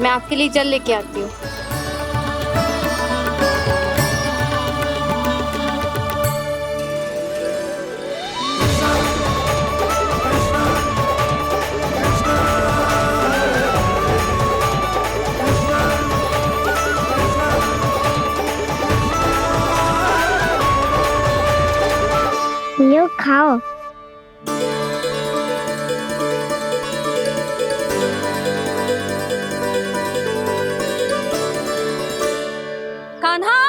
मैं आपके लिए जल लेके आती हूँ। लो खाओ। कान्हा,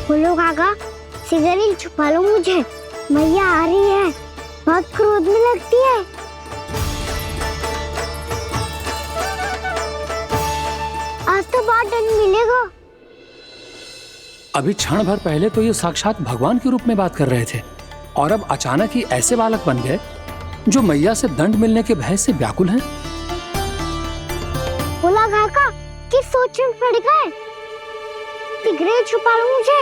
बोलो काका, सिगरेट छुपा लो मुझे, मैया आ रही है, बहुत क्रोध में लगती है। आज तो बहुत दंड मिलेगा। अभी क्षण भर पहले तो ये साक्षात भगवान के रूप में बात कर रहे थे और अब अचानक ही ऐसे बालक बन गए जो मैया से दंड मिलने के भय से व्याकुल हैं। बोला काका कि सोच में पड़ गए, सिगरेट छुपा लो मुझे।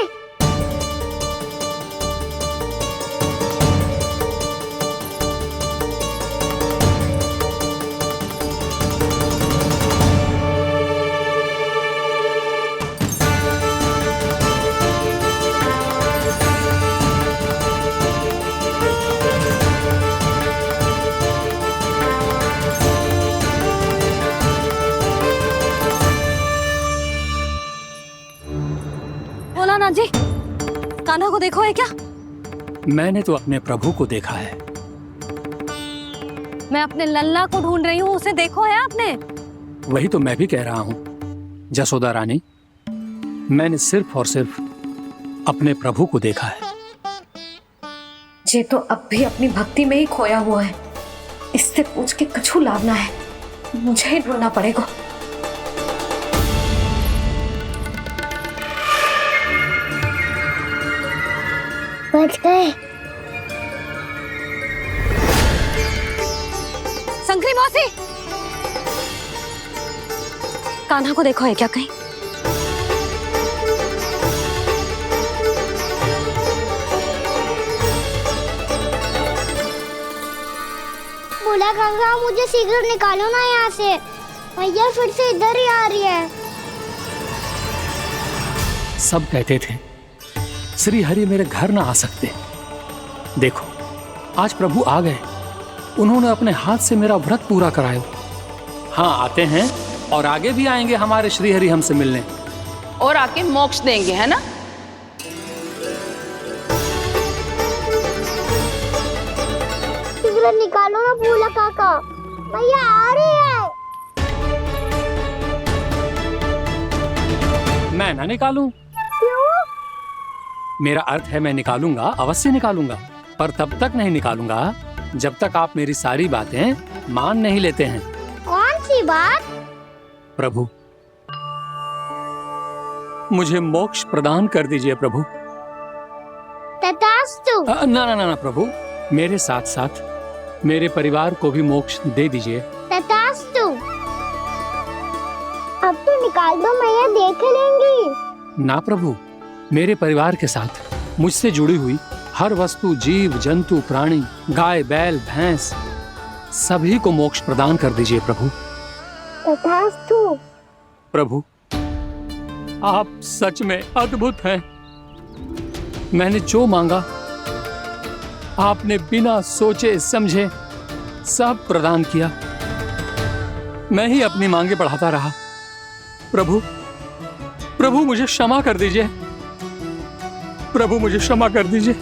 बोला ना जी, कान्हा को देखो है क्या? मैंने तो अपने प्रभु को देखा है। मैं अपने लल्ला को ढूंढ रही हूँ, उसे देखो है आपने? वही तो मैं भी कह रहा हूँ जसोदा रानी, मैंने सिर्फ और सिर्फ अपने प्रभु को देखा है। ये तो अब भी अपनी भक्ति में ही खोया हुआ है, इससे पूछ के कछु लाभ ना है, मुझे ही ढूंढना पड़ेगा। बच गए। संकरी मौसी, कान्हा को देखो है क्या कहीं? बोला काका मुझे सिगरेट निकालो ना यहाँ से, मैया फिर से इधर ही आ रही है। सब कहते थे श्री हरि मेरे घर ना आ सकते। देखो आज प्रभु आ गए, उन्होंने अपने हाथ से मेरा व्रत पूरा कराया। हाँ आते हैं और आगे भी आएंगे हमारे श्री हरि हमसे मिलने और आके मोक्ष देंगे, है ना? सिगरेट निकालो ना बोला काका, मैया आ रही है। मैं ना निकालूं? क्यों? मेरा अर्थ है मैं निकालूंगा, अवश्य निकालूंगा, पर तब तक नहीं निकालूंगा जब तक आप मेरी सारी बातें मान नहीं लेते हैं। कौन सी बात? प्रभु मुझे मोक्ष प्रदान कर दीजिए प्रभु। तथास्तु। ना ना ना ना प्रभु, मेरे साथ साथ मेरे परिवार को भी मोक्ष दे दीजिए। तथास्तु। अब तो निकाल दो, मैया देख लेंगी। ना प्रभु, मेरे परिवार के साथ मुझसे जुड़ी हुई हर वस्तु, जीव जंतु, प्राणी, गाय बैल भैंस, सभी को मोक्ष प्रदान कर दीजिए प्रभु। तथास्तु। प्रभु आप सच में अद्भुत हैं। मैंने जो मांगा आपने बिना सोचे समझे सब प्रदान किया। मैं ही अपनी मांगे बढ़ाता रहा। प्रभु प्रभु मुझे क्षमा कर दीजिए, प्रभु मुझे क्षमा कर दीजिए।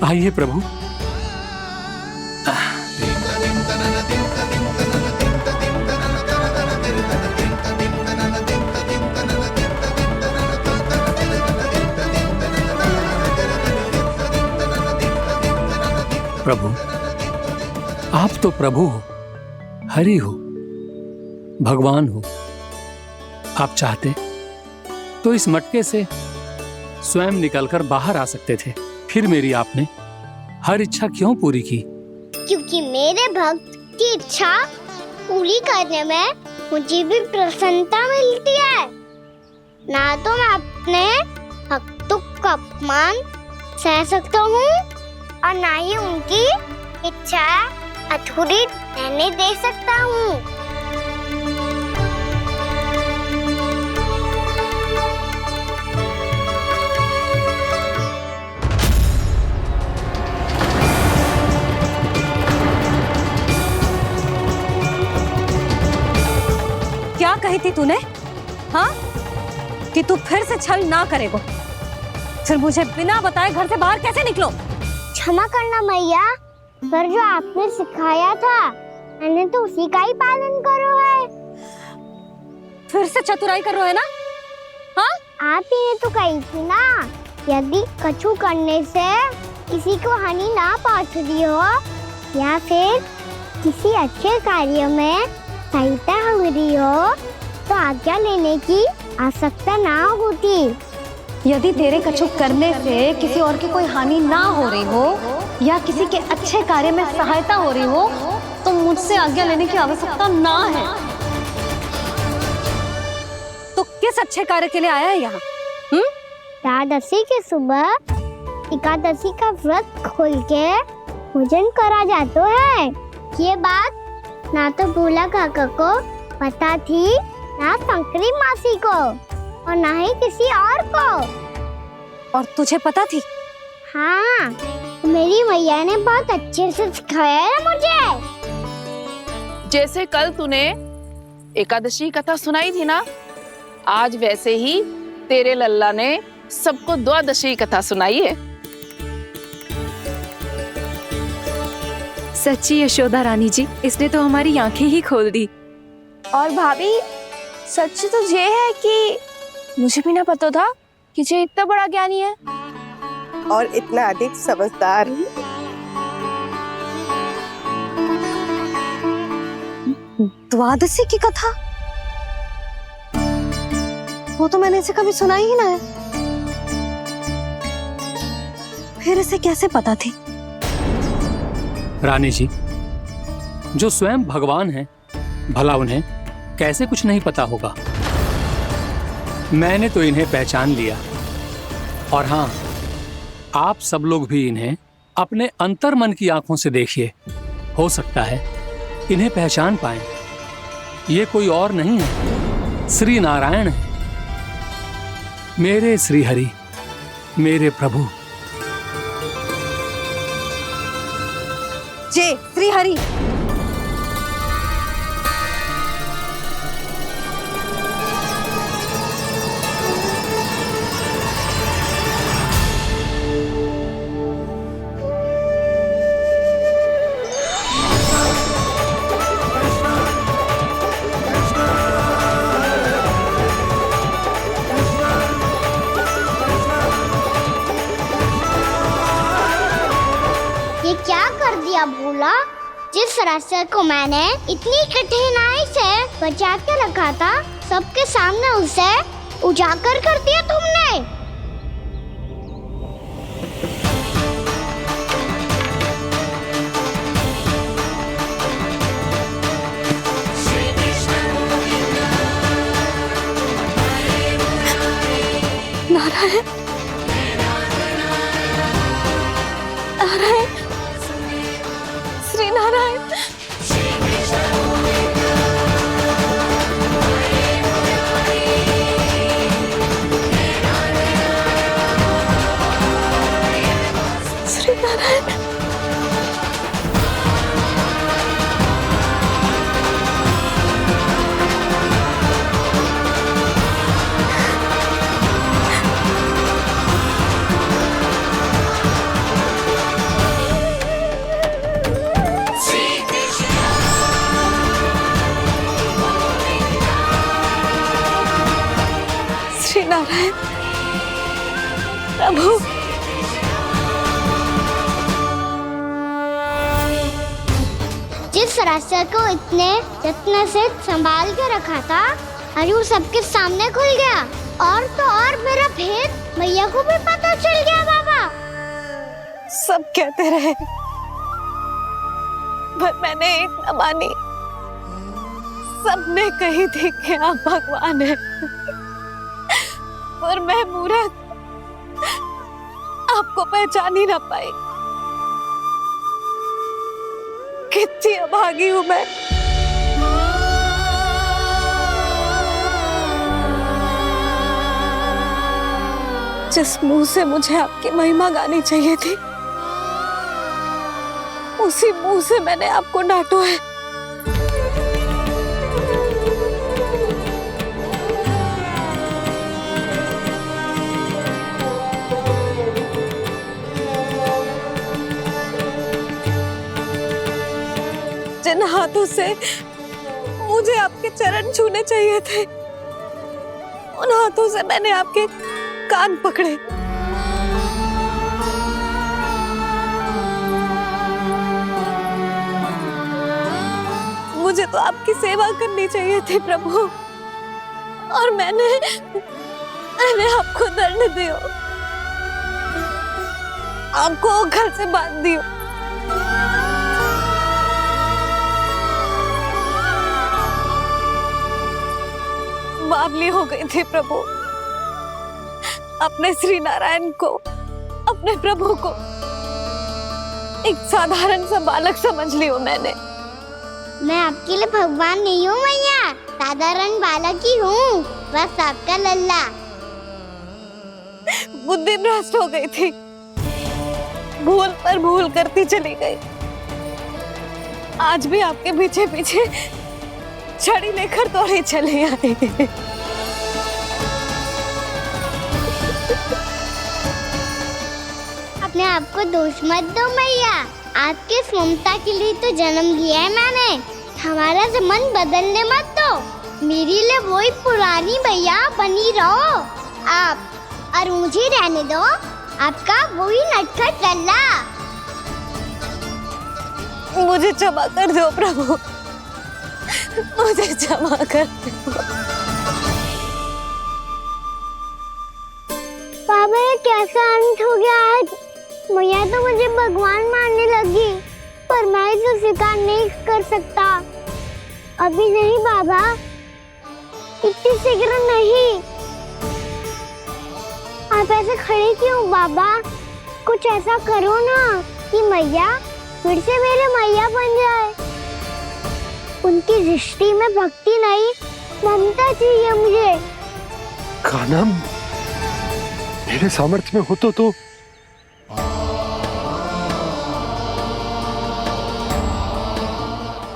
आइए प्रभु। प्रभु आप तो प्रभु हो, हरि हो, भगवान हो। आप चाहते तो इस मटके से स्वयं निकलकर बाहर आ सकते थे, फिर मेरी आपने हर इच्छा क्यों पूरी की? क्योंकि मेरे भक्त की इच्छा पूरी करने में मुझे भी प्रसन्नता मिलती है। ना तो मैं अपने हक का अपमान सह सकता हूँ और ना ही उनकी इच्छा अधूरी रहने दे सकता हूँ। क्या कही थी तूने? हाँ, कि तू फिर से छल ना करेगा। फिर मुझे बिना बताए घर से बाहर कैसे निकलो? क्षमा करना मैया, पर जो आपने सिखाया था मैंने तो उसी का ही पालन करो है। फिर से चतुराई कर रहे हो है ना? हाँ, आप ही ने तो कही थी ना, यदि कछु करने से किसी को हानि ना पहुंच रही हो या फिर किसी अच्छे कार्य में सहायता हो रही हो तो आज्ञा लेने की आवश्यकता ना होती। यदि तेरे कछु करने से किसी और की कोई हानि ना हो रही हो या किसी के अच्छे कार्य में सहायता हो रही हो तो मुझसे आज्ञा लेने की आवश्यकता ना है। तो किस अच्छे कार्य के लिए आया है यहाँ? द्वादशी के सुबह एकादशी का व्रत खोल के भोजन करा जाता है। ये बात ना तो भोला काका को पता थी, ना शंकरी मासी को और ना ही किसी और को। और तुझे पता थी? हाँ, मेरी मैया ने बहुत अच्छे से सिखाया है मुझे। जैसे कल तूने एकादशी कथा सुनाई थी ना, आज वैसे ही तेरे लल्ला ने सबको द्वादशी कथा सुनाई है। सच्ची यशोदा रानी जी, इसने तो हमारी आंखें ही खोल दी। और भाभी, सच तो ये है कि मुझे भी ना पता था कि ये इतना बड़ा ज्ञानी है और इतना अधिक समझदार। द्वादशी की कथा? वो तो मैंने इसे कभी सुना ही ना है। फिर इसे कैसे पता थी? रानी जी, जो स्वयं भगवान हैं, भला उन्हें कैसे कुछ नहीं पता होगा। मैंने तो इन्हें पहचान लिया। और हाँ, आप सब लोग भी इन्हें अपने अंतर्मन की आंखों से देखिए, हो सकता है इन्हें पहचान पाएं। ये कोई और नहीं है, श्री नारायण है, मेरे श्री हरि, मेरे प्रभु। जय श्री हरि। ये क्या कर दिया भोला? जिस रास्ते को मैंने इतनी कठिनाई से बचा के रखा था, सबके सामने उसे उजागर कर दिया तुमने। नारायण, नारायण, श्री नारायण। श्री नारायण। श्री नारायण प्रभु। जिस रास्ते को इतने यत्न से संभाल के रखा था, आज वो सबके सामने खुल गया। और तो और मेरा भेद मैया को भी पता चल गया। बाबा, सब कहते रहे पर मैंने एक न मानी। सबने कही थी कि आप भगवान हैं, पर मैं मूरत आपको पहचान ही ना पाई। कितनी अभागी हूं मैं। जिस मुंह से मुझे आपकी महिमा गानी चाहिए थी, उसी मुंह से मैंने आपको डांटा है। जिन हाथों से मुझे आपके चरण छूने चाहिए थे, उन हाथों से मैंने आपके कान पकड़े। मुझे तो आपकी सेवा करनी चाहिए थी प्रभु, और मैंने आपको दंड दियो, आपको घर से बांध दियो। बावली हो गई थी प्रभु। अपने श्री नारायण को, अपने प्रभु को एक साधारण सा बालक समझ लियो मैंने। मैं आपके लिए भगवान नहीं हूँ मैया, साधारण बालक ही हूँ, बस आपका लल्ला। बुद्धि भ्रष्ट हो गई थी, भूल पर भूल करती चली गई। आज भी आपके पीछे पीछे छड़ी लेकर दौड़े चले आए। अपने आप को दोष मत दो मैया, आपके ममता के लिए तो जन्म लिया है मैंने। हमारा मन बदलने मत दो, मेरे लिए वही पुरानी भैया बनी रहो आप, और मुझे रहने दो आपका वही नटखट लल्ला। मुझे क्षमा कर दो प्रभु, मुझे क्षमा कर दो। बाबा ये कैसा अंत हो गया आज? मैया तो मुझे भगवान मानने लगी, पर मैं इसे स्वीकार नहीं कर सकता। अभी नहीं बाबा, इतनी शीघ्र नहीं। आप ऐसे खड़े क्यों बाबा? कुछ ऐसा करो ना कि मैया फिर से मेरे मैया बन जाए। उनकी दृष्टि में भक्ति नहीं, ममता चाहिए मुझे। कान्हा, मेरे सामर्थ्य में हो तो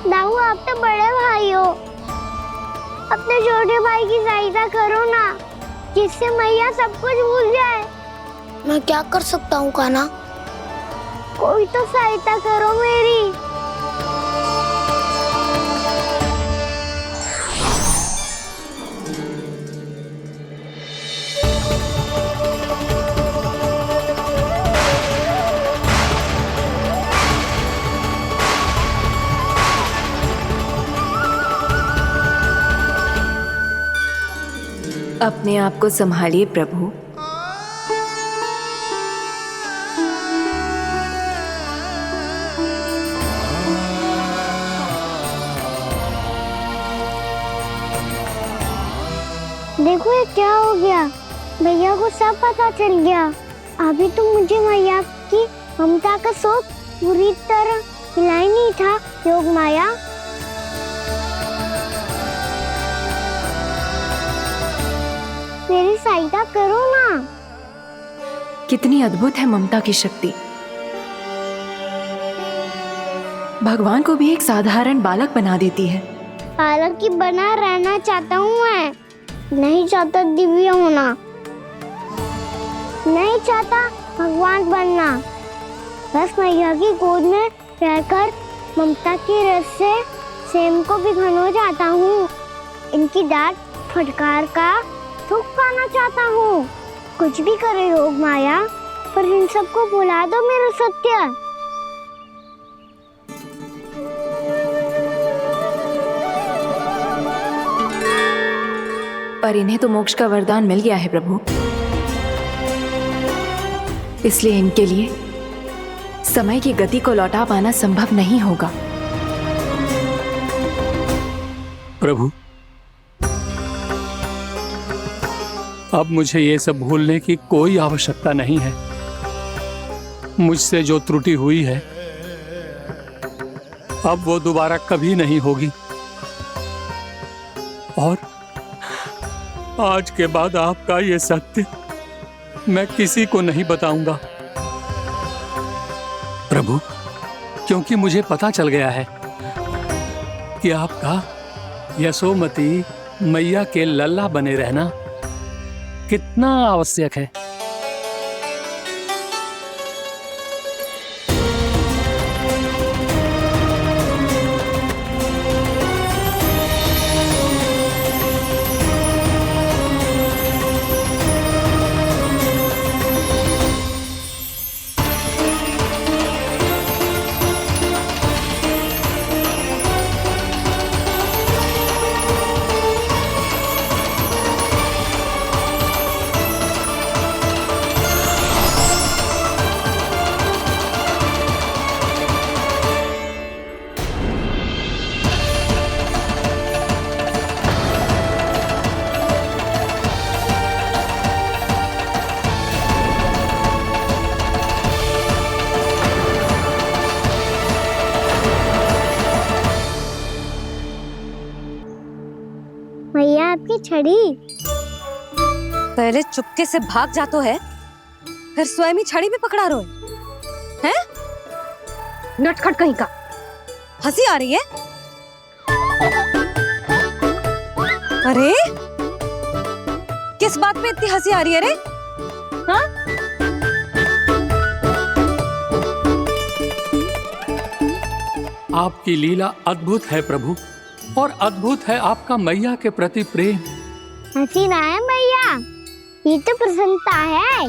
दाऊ, आप तो बड़े भाई हो, अपने छोटे भाई की सहायता करो ना, जिससे मैया सब कुछ भूल जाए। मैं क्या कर सकता हूँ कान्हा? कोई तो सहायता करो मेरी। अपने आप को संभालिए प्रभु। देखो ये क्या हो गया, भैया को सब पता चल गया। अभी तो मुझे मैया की ममता का शौक पूरी तरह मिला ही नहीं था। योग माया, मेरी सहायता करो ना। कितनी अद्भुत है ममता की शक्ति। भगवान को भी एक साधारण बालक बना देती है। बालक की बना रहना चाहता हूँ मैं, नहीं चाहता दिव्य होना, नहीं चाहता भगवान बनना। बस मैया की गोद में रहकर ममता की रस से सेम को भी घनो चाहता हूँ। इनकी डांट फटकार का सुख पाना चाहता हूँ। कुछ भी करे योग माया, पर इन सबको भुला दो मेरा सत्य। पर इन्हें तो मोक्ष का वरदान मिल गया है प्रभु, इसलिए इनके लिए समय की गति को लौटा पाना संभव नहीं होगा। प्रभु, अब मुझे ये सब भूलने की कोई आवश्यकता नहीं है। मुझसे जो त्रुटि हुई है अब वो दोबारा कभी नहीं होगी, और आज के बाद आपका ये सत्य मैं किसी को नहीं बताऊंगा प्रभु, क्योंकि मुझे पता चल गया है कि आपका यशोमती मैया के लल्ला बने रहना कितना आवश्यक है। मैया आपकी छड़ी। पहले चुपके से भाग जातो है, फिर स्वयं ही छड़ी भी पकड़ा रोए हैं? नटखट कहीं का। हंसी आ रही है? अरे किस बात पे इतनी हंसी आ रही है रे? हाँ? आपकी लीला अद्भुत है प्रभु, और अद्भुत है आपका मैया के प्रति प्रेम। हंसी ना है मैया, ये तो प्रसन्नता है,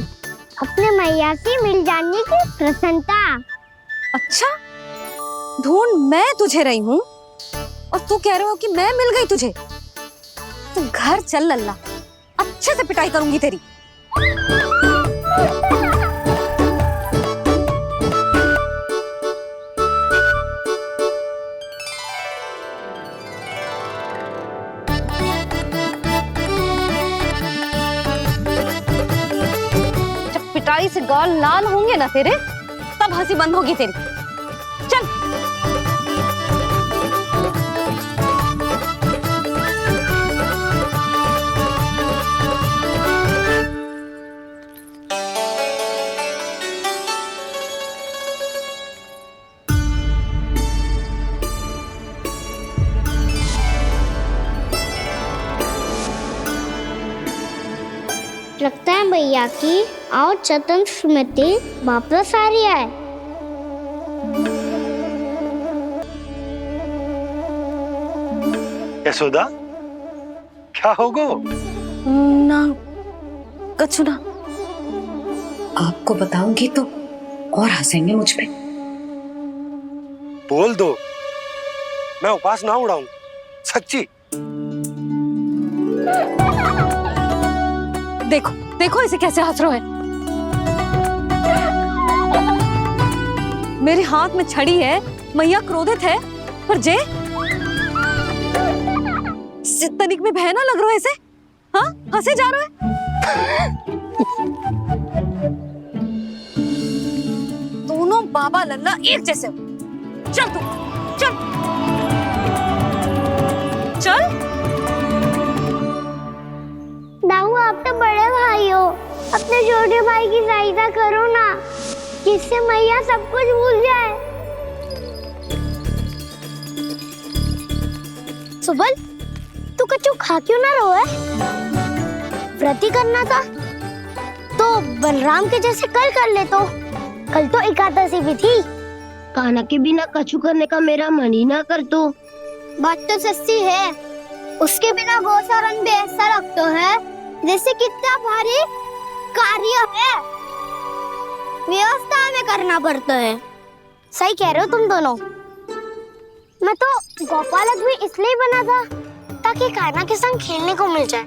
अपने मैया से मिल जाने की प्रसन्नता। अच्छा, ढूंढ मैं तुझे रही हूँ और तू कह रहे हो कि मैं मिल गई तुझे? तू घर चल लल्ला, अच्छे से पिटाई करूंगी तेरी। जब पिटाई से गाल लाल होंगे ना तेरे, तब हंसी बंद होगी तेरी। चल। लगता है भैया की और चतन स्मृति वापस आ रही है। यशोदा, क्या होगो? ना कछु ना। आपको बताऊंगी तो और हंसेंगे मुझ पे। बोल दो, मैं उपवास ना उड़ाऊं, सच्ची। देखो देखो इसे कैसे हंस रहा है। मेरे हाथ में छड़ी है, मैया क्रोधित है, पर जे तनिक में भय ना लग रहा है इसे? हाँ, हंसे जा रहा है। दोनों बाबा लल्ला एक जैसे हो। चल तू, चल चल। दाऊ, आप तो बड़े भाई हो, अपने छोटे भाई की सहायता करो ना, जिससे मैया सब कुछ भूल जाए। सुबल, तू कच्चू खा क्यों ना रो है? व्रत ही करना था तो बलराम के जैसे कल कर ले। तो कल तो एकादशी भी थी। कान्हा के बिना कछु करने का मेरा मन ही ना कर। तो बात तो सच्ची है, उसके बिना गोचारण भी ऐसा लगता है जैसे कितना भारी कार्य है, व्यवस्था में करना पड़ता है। सही कह रहे हो तुम दोनों। मैं तो गोपालक भी इसलिए बना था ताकि कान्हा के संग खेलने को मिल जाए।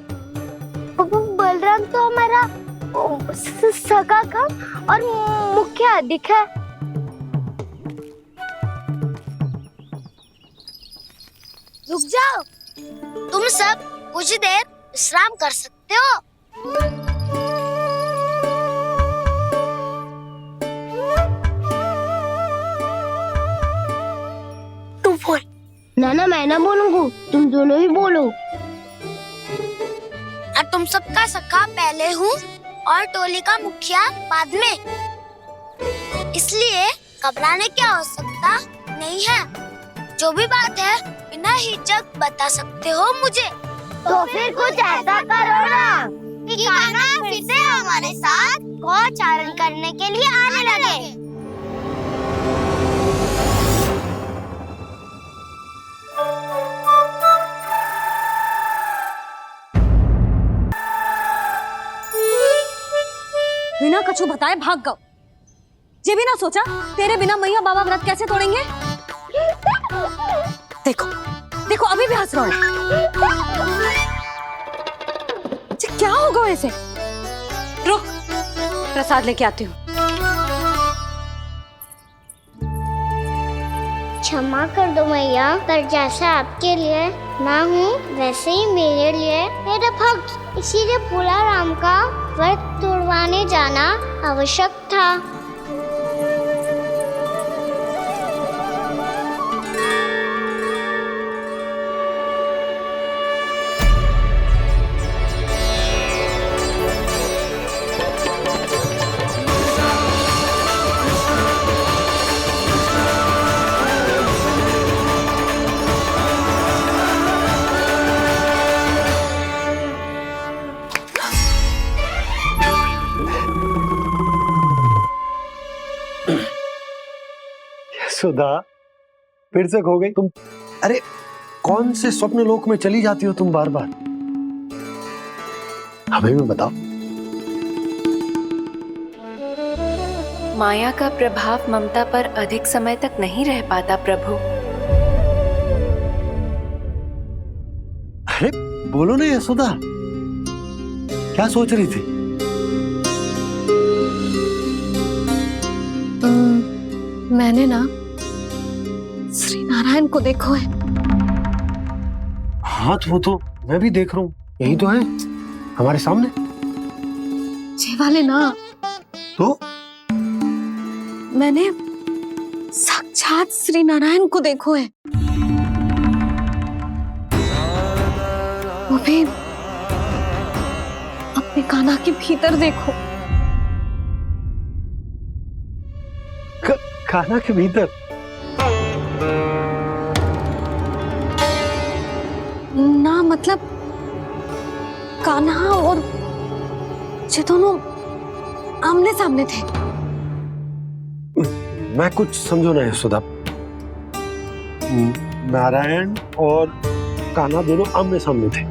बलराम तो हमारा सगा कम और मुख्य अधिक है। रुक जाओ, तुम सब कुछ देर विश्राम कर सकते हो। तू बोल। नाना मैं ना बोलूंगा, तुम दोनों ही बोलो। और तुम सबका सखा पहले हूँ और टोली का मुखिया बाद में, इसलिए घबराने की आवश्यकता नहीं है। जो भी बात है बिना हिचक बता सकते हो मुझे। तो फिर कुछ ऐसा करो ना कि कान्हा फिर से हमारे साथ गौचारण करने के लिए आने लगे। बिना कछु बताए भाग गओ। ये भी ना सोचा तेरे बिना मैया बाबा व्रत कैसे तोड़ेंगे। देखो देखो अभी भी हंस रहा है। क्या होगा वैसे? रुक, प्रसाद लेके आती हूँ। क्षमा कर दो मैया, पर जैसा आपके लिए ना हूँ वैसे ही मेरे लिए मेरा भक्त, इसीलिए भोला राम का व्रत तोड़वाने जाना आवश्यक था। सुधा, फिर से खो गई तुम। अरे कौन से स्वप्न लोक में चली जाती हो तुम बार बार? हमें भी बताओ। माया का प्रभाव ममता पर अधिक समय तक नहीं रह पाता प्रभु। अरे बोलो ना यशोदा, क्या सोच रही थी? मैंने ना श्री नारायण को देखो है। हाँ वो तो मैं भी देख रहा हूँ, यही तो है हमारे सामने। ये वाले ना, तो मैंने साक्षात श्री नारायण को देखो है, वो भी अपने कान्हा के भीतर देखो। कान्हा के भीतर? ना मतलब कान्हा और ये दोनों आमने सामने थे। मैं कुछ समझो ना यशोदा। नारायण और कान्हा दोनों आमने सामने थे?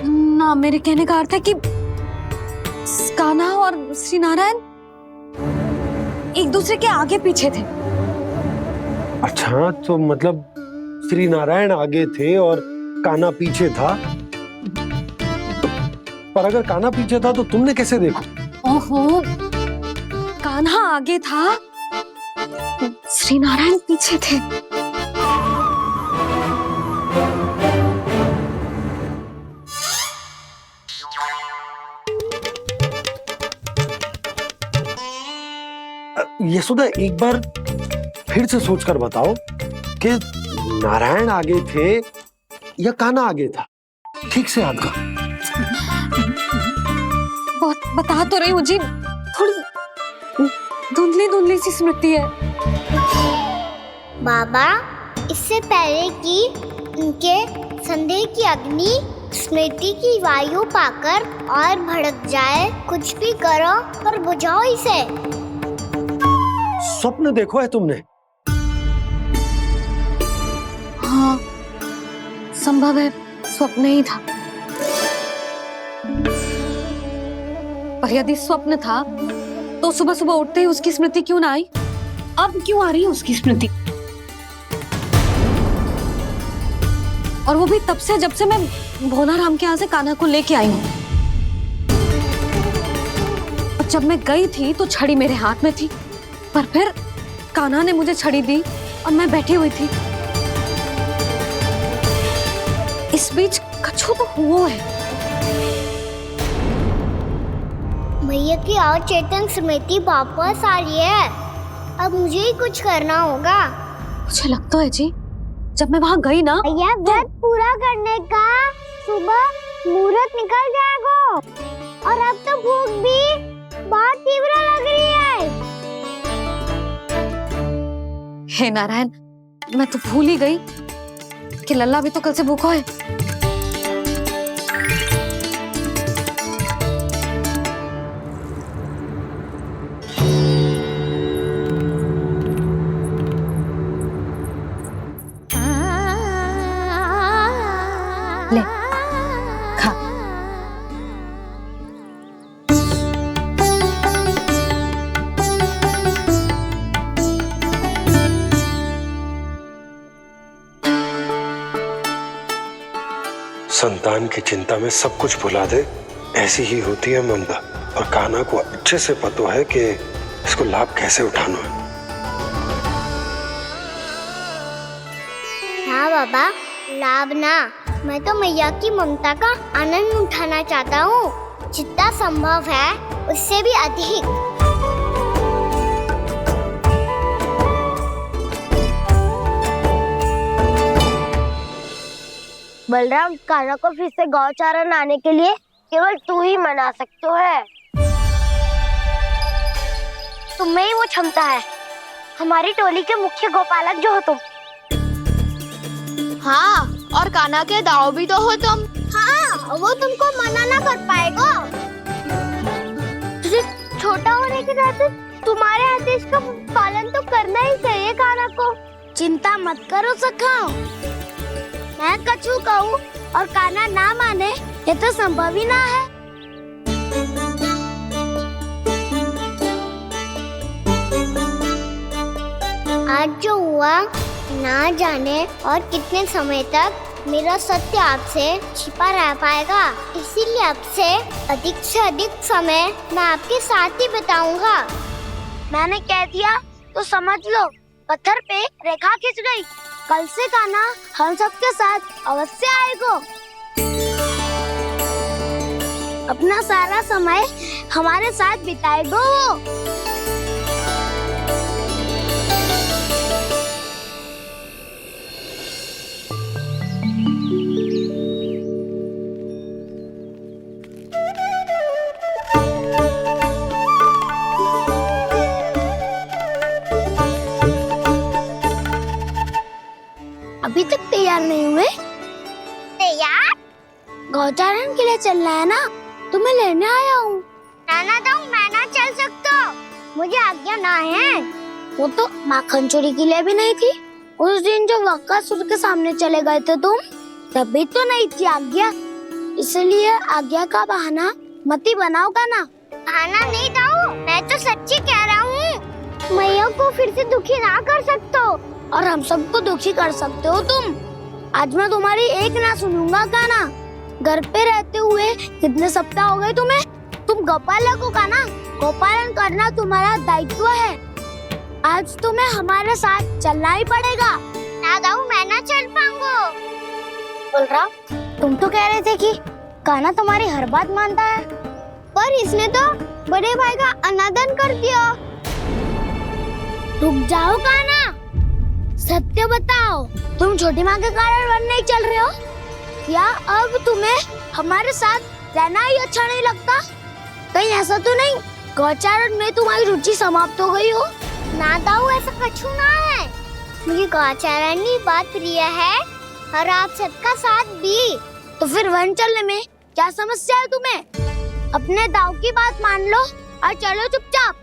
ना, मेरे कहने का अर्थ है कि कान्हा और श्री नारायण एक दूसरे के आगे पीछे थे। अच्छा, तो मतलब श्री नारायण आगे थे और कान्हा पीछे था। पर अगर कान्हा पीछे था तो तुमने कैसे देखा? ओहो, कान्हा आगे था, श्री नारायण पीछे थे। यशोदा, एक बार फिर से सोचकर बताओ कि नारायण आगे थे या कान्हा आगे था? ठीक से याद कर। बहुत बता तो रही हूँ जी, थोड़ी धुंधली धुंधली सी स्मृति है। बाबा, इससे पहले कि उनके संदेह की अग्नि स्मृति की वायु पाकर और भड़क जाए, कुछ भी करो पर बुझाओ इसे। स्वप्न देखो है तुमने? हाँ, संभव है स्वप्न ही था। पर यदि स्वप्न था तो सुबह सुबह उठते ही उसकी स्मृति क्यों ना आई? अब क्यों आ रही है उसकी स्मृति? और वो भी तब से जब से मैं भोला राम के यहाँ से कान्हा को लेके आई हूँ। और जब मैं गई थी तो छड़ी मेरे हाथ में थी, पर फिर कान्हा ने मुझे छड़ी दी और मैं बैठी हुई थी। इस बीच कछु तो हुआ है। भैया की और चेतन स्मृति वापस आ रही है। अब मुझे ही कुछ करना होगा। मुझे लगता है जी, जब मैं वहाँ गई ना, भैया व्रत पूरा करने का सुबह मुहूर्त निकल जाएगा और अब तो भूख भी बहुत तीव्र लग रही है। हे नारायण, मैं तो भूल ही गई कि लल्ला भी तो कल से भूखा है। ले खा। संतान की चिंता में सब कुछ भुला दे, ऐसी ही होती है ममता। और कान्हा को अच्छे से पता है कि इसको लाभ कैसे उठाना है। हाँ बाबा, लाभ ना, मैं तो मैया की ममता का आनंद उठाना चाहता हूँ, जितना संभव है उससे भी अधिक। बलराम, कान्हा को फिर से गौचारण आने के लिए केवल तू ही मना सकते है। तुम्हें ही वो क्षमता है, हमारी टोली के मुख्य गोपालक जो हो तुम। हाँ, और कान्हा के दाव भी तो हो तुम। हाँ, वो तुमको मना ना कर पाएगा। तुझे छोटा होने के नाते तुम्हारे आदेश का पालन तो करना ही चाहिए कान्हा को। चिंता मत करो सखा, मैं कछु कहूँ और कान्हा ना माने, ये तो संभव ही ना है। आज जो हुआ ना जाने और कितने समय तक मेरा सत्य आपसे छिपा रह पाएगा, इसीलिए आपसे अधिक से अधिक समय मैं आपके साथ ही बिताऊंगा। मैंने कह दिया तो समझ लो, पत्थर पे रेखा खिंच गई। कल से कान्हा हम सबके साथ अवश्य आएगा। अपना सारा समय हमारे साथ बिताएगा वो। अभी तक तैयार नहीं हुए? तैयार? गौचारण के लिए चलना है ना, तुम्हें लेने आया हूँ। नाना तो मैं ना चल सकता, मुझे आज्ञा ना है। वो तो माखन चोरी के लिए भी नहीं थी। उस दिन जो वक्कासुर के सामने चले गए थे तुम, तभी तो नहीं थी आज्ञा। इसलिए आज्ञा का बहाना मत ही बनाओ कान्हा। बहाना नहीं दाऊ, मैं तो सच्ची कह रहा हूँ। मैया को फिर से दुखी ना कर सकते हो और हम सबको दुखी कर सकते हो तुम। आज मैं तुम्हारी एक ना सुनूंगा कान्हा। घर पे रहते हुए कितने सप्ताह हो गए तुम्हें? तुम गोपालक हो कान्हा, गोपालन करना तुम्हारा दायित्व है। आज तुम्हें हमारे साथ चलना ही पड़ेगा। ना दाऊ, मैं ना चल पाऊंगा। बलराम, तुम तो कह रहे थे कि कान्हा तुम्हारी हर बात मानता है, पर इसने तो बड़े भाई का अनादर कर दिया। रुक जाओ कान्हा, सत्य बताओ, तुम छोटी माँ के कारण वन नहीं चल रहे हो या अब तुम्हें हमारे साथ रहना ही अच्छा नहीं लगता? कहीं ऐसा तो नहीं गौचारण में तुम्हारी रुचि समाप्त हो गई हो? ना दाऊ, ऐसा कछु ना है। मुझे गौचारण की बात प्रिय है और आप सबका साथ भी। तो फिर वन चलने में क्या समस्या है तुम्हें? अपने दाऊ की बात मान लो और चलो चुपचाप।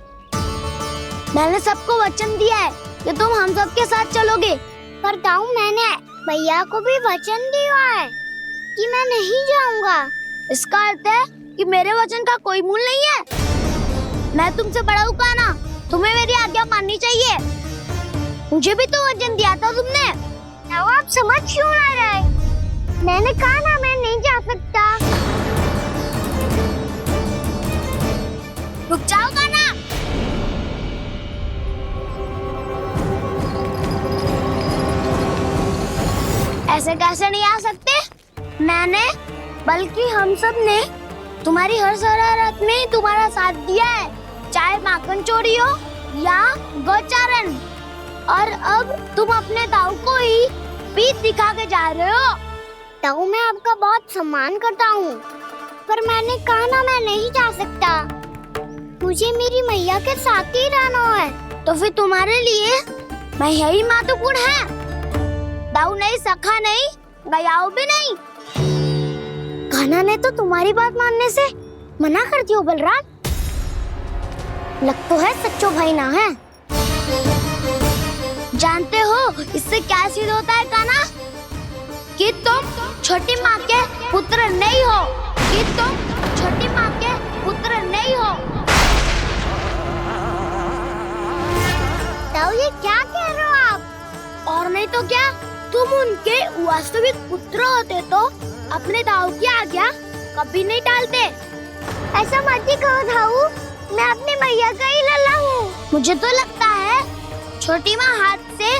मैंने सबको वचन दिया है कि तुम हम सबके साथ चलोगे। पर दाऊ, मैंने भैया को भी वचन दिया है कि मैं नहीं जाऊंगा। इसका अर्थ है कि मेरे वचन का कोई मूल नहीं है। मैं तुमसे बड़ा हूँ कान्हा, तुम्हें मेरी आज्ञा माननी चाहिए। मुझे भी तो वचन दिया था तुमने। दाऊ, आप समझ क्यों ना रहे? मैंने कहा ना मैं नहीं जा सकता। रुक जाओ कान्हा। ऐसे कैसे नहीं आ सकते? मैंने बल्कि हम सब ने तुम्हारी हर शरारत में तुम्हारा साथ दिया है, चाहे माखन चोरी हो या गौचारण। और अब तुम अपने ताऊ को ही पीठ दिखा के जा रहे हो। ताऊ, मैं आपका बहुत सम्मान करता हूँ, पर मैंने कहा ना मैं नहीं जा सकता। मुझे मेरी मैया के साथ ही रहना है। तो फिर तुम्हारे लिए मैं यही महत्वपूर्ण है। ताऊ नहीं, सखा नहीं, गयाऊ भी नहीं। कान्हा ने तो तुम्हारी बात मानने से मना कर दियो बलराम। लग तो है सच्चो भाई ना है। जानते हो इससे क्या सिद्ध होता है कान्हा? कि तुम छोटी माँ के पुत्र नहीं हो, कि तुम छोटी माँ के पुत्र नहीं हो। ताऊ, ये क्या कह रहे हो आप? और नहीं तो क्या, तुम उनके वास्तविक पुत्र होते तो अपने ताऊ की आज्ञा कभी नहीं टालते। ऐसा मत ही कहो ताऊ, मैं अपनी मैया का ही लल्ला हूँ। मुझे तो लगता है छोटी माँ हाथ से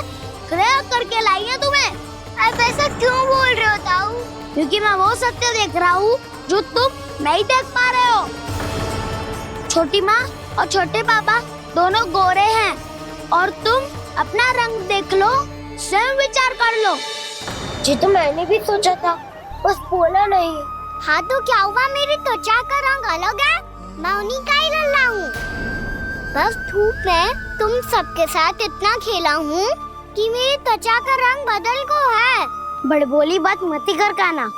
क्रय करके लाई है तुम्हें। अब ऐसा क्यों बोल रहे हो ताऊ? क्योंकि मैं वो सत्य देख रहा हूँ जो तुम नहीं देख पा रहे हो। छोटी माँ और छोटे पापा दोनों गोरे हैं, और तुम अपना रंग देख लो, स्वयं विचार कर लो। जी तो मैंने भी सोचा था, बस बोला नहीं। हाँ तो क्या हुआ, मेरी त्वचा का रंग अलग है, मैं उन्हीं का ही लल्ला हूँ। बस धूप में तुम सबके साथ इतना खेला हूँ कि मेरी त्वचा का रंग बदल को है। बड़बोली बात मत ही कर कान्हा,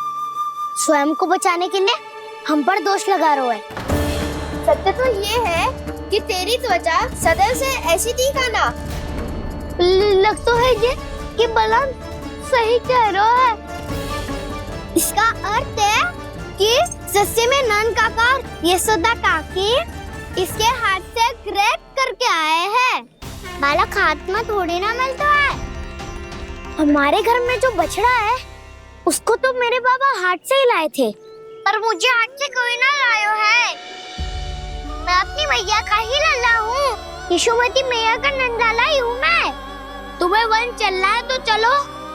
स्वयं को बचाने के लिए हम पर दोष लगा रहे हो। सत्य तो ये है कि तेरी त्वचा सदैव से ऐसी थी कान्हा। लग तो है ये कि बलराम सही कह रहा है। इसका अर्थ है कि सस्ते में नन काका यशोदा काकी इसके हाथ से ग्रेट करके आए हैं। बालक हाथ में थोड़ी ना मिलता है। हमारे घर में जो बछड़ा है उसको तो मेरे बाबा हाथ से ही लाए थे, पर मुझे हाथ से कोई ना लायो है। मैं अपनी मैया का ही लल्ला हूँ, यशोमती मैया का नंदलाला ही हूँ मैं। तुम्हें वन चलना है तो चलो,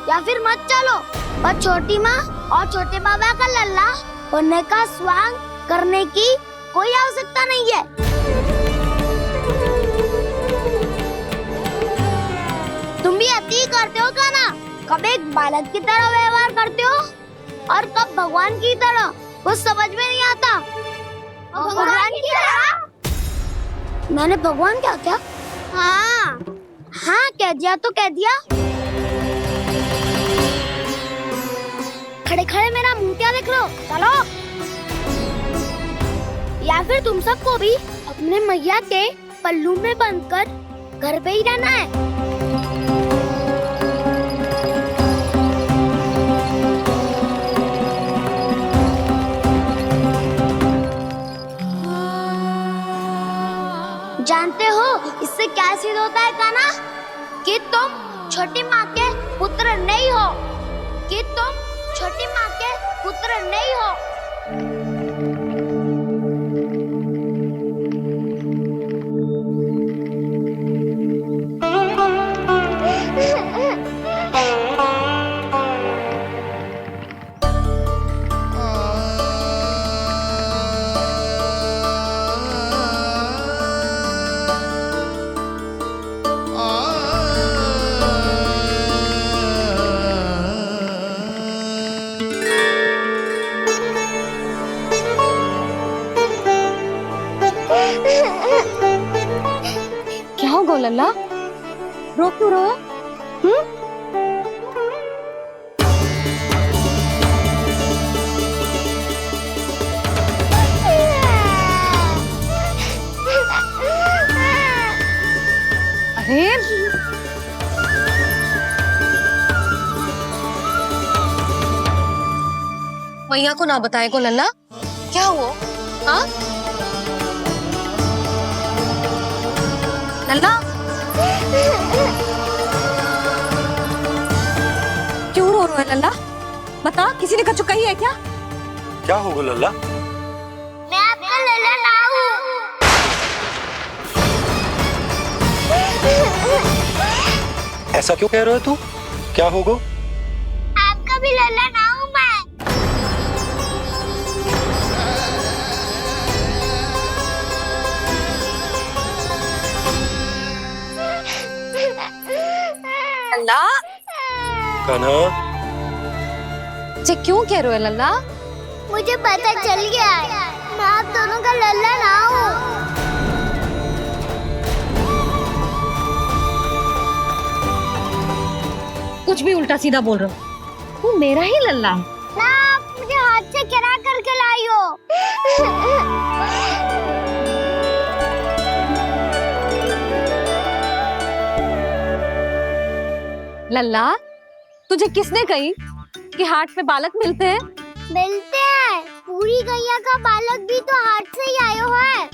या फिर मत चलो, और छोटी माँ और छोटे बाबा का लल्ला होने का स्वांग करने की कोई आवश्यकता नहीं है। तुम भी अति करते हो कान्हा, कब एक बालक की तरह व्यवहार करते हो और कब भगवान की तरह, कुछ समझ में नहीं आता। भगवान की तरह? मैंने भगवान क्या क्या? हाँ हाँ, कह दिया तो कह दिया। खड़े खड़े मेरा मुंह क्या देख लो, चलो। या फिर तुम सबको भी अपने मैया के पल्लू में बंधकर घर पे ही रहना है। जानते हो इससे क्या सिद्ध होता है कान्हा? कि तुम छोटी माँ के पुत्र नहीं हो, कि तुम छोटी माँ के पुत्र नहीं हो। क्या हो गो लल्ला, रो क्यों रहे हो? अरे मैया को ना बताए को लल्ला, क्या हुआ? हाँ लल्ला, क्यों रो रहा है लल्ला? बता, किसी ने कछु कही है क्या? क्या होगा लल्ला? मैं आपका लल्ला ना हूँ। ऐसा क्यों कह रहे हो तू? क्या होगा? आपका भी लल्ला ना हूँ मैं। लल्ला कान्हा, जे क्यों कह रहे हो लल्ला? मुझे पता चल गया है, मैं आप दोनों का लल्ला ना हूँ। कुछ भी उल्टा सीधा बोल रहे हो, तू मेरा ही लल्ला है। ना, आप मुझे हाथ से गिरा करके लाई हो। लल्ला, तुझे किसने कही कि हाट में बालक मिलते हैं? मिलते हैं, पूरी गैया का बालक भी तो हाट से ही आयो है।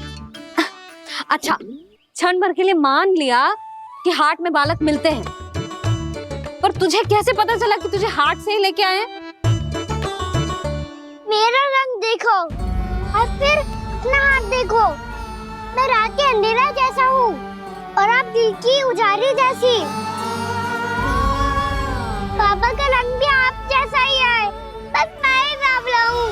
अच्छा, क्षण भर के लिए मान लिया कि हाट में बालक मिलते हैं, पर तुझे कैसे पता चला कि तुझे हाट से ही लेके आए हैं? मेरा रंग देखो और फिर अपना हाथ देखो। मैं रात के अंधेरा जैसा हूँ और आप दिल की उजाली जैसी। पापा का रंग भी आप जैसा ही है, बस मैं ही बावला हूँ।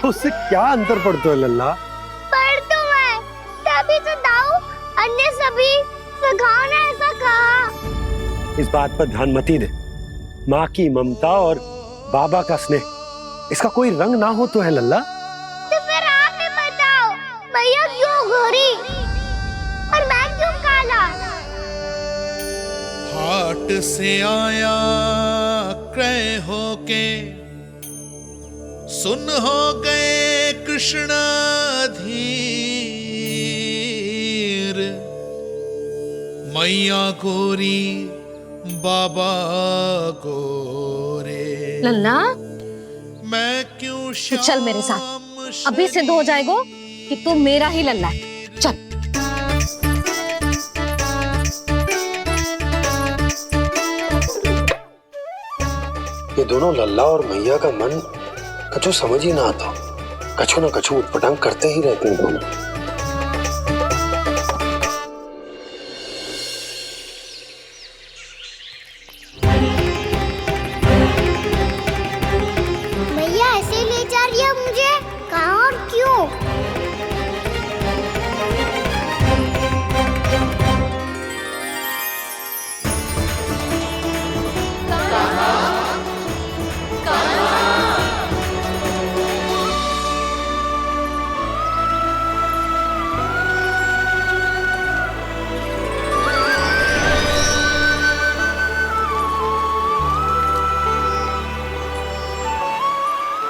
उससे क्या अंतर पड़ता है लल्ला? पर तो मैं तभी तो दाऊ अन्य सभी सखाओ ने ऐसा कहा। इस बात पर ध्यान मत ही दे। माँ की ममता और बाबा का स्नेह, इसका कोई रंग ना हो तो है लल्ला। तो फिर आप ही बताओ, भैया क्यों गोरी और मैं क्यों काला? हाट से आया क्रय होके, सुन हो गए कृष्णाधीर। मैया गोरी बाबा गोरे, लल्ला, मैं क्यों तू चल मेरे साथ, अभी सिद्ध हो जाएगा कि तू मेरा ही लल्ला है। चल। ये दोनों लल्ला और मैया का मन कछु समझ ही ना आता, कछु ना कछु उटपटांग करते ही रहते हैं दोनों। भैया ऐसे ले जा रही है मुझे, कहाँ और क्यों?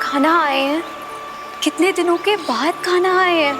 खाना आए हैं, कितने दिनों के बाद खाना आए हैं।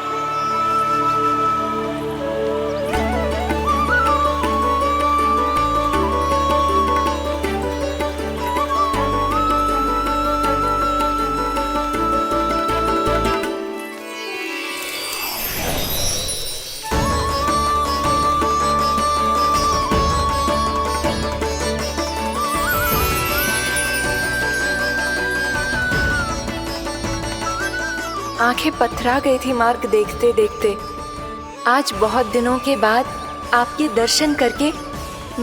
आंखें पथरा गई थी मार्ग देखते देखते। आज बहुत दिनों के बाद आपके दर्शन करके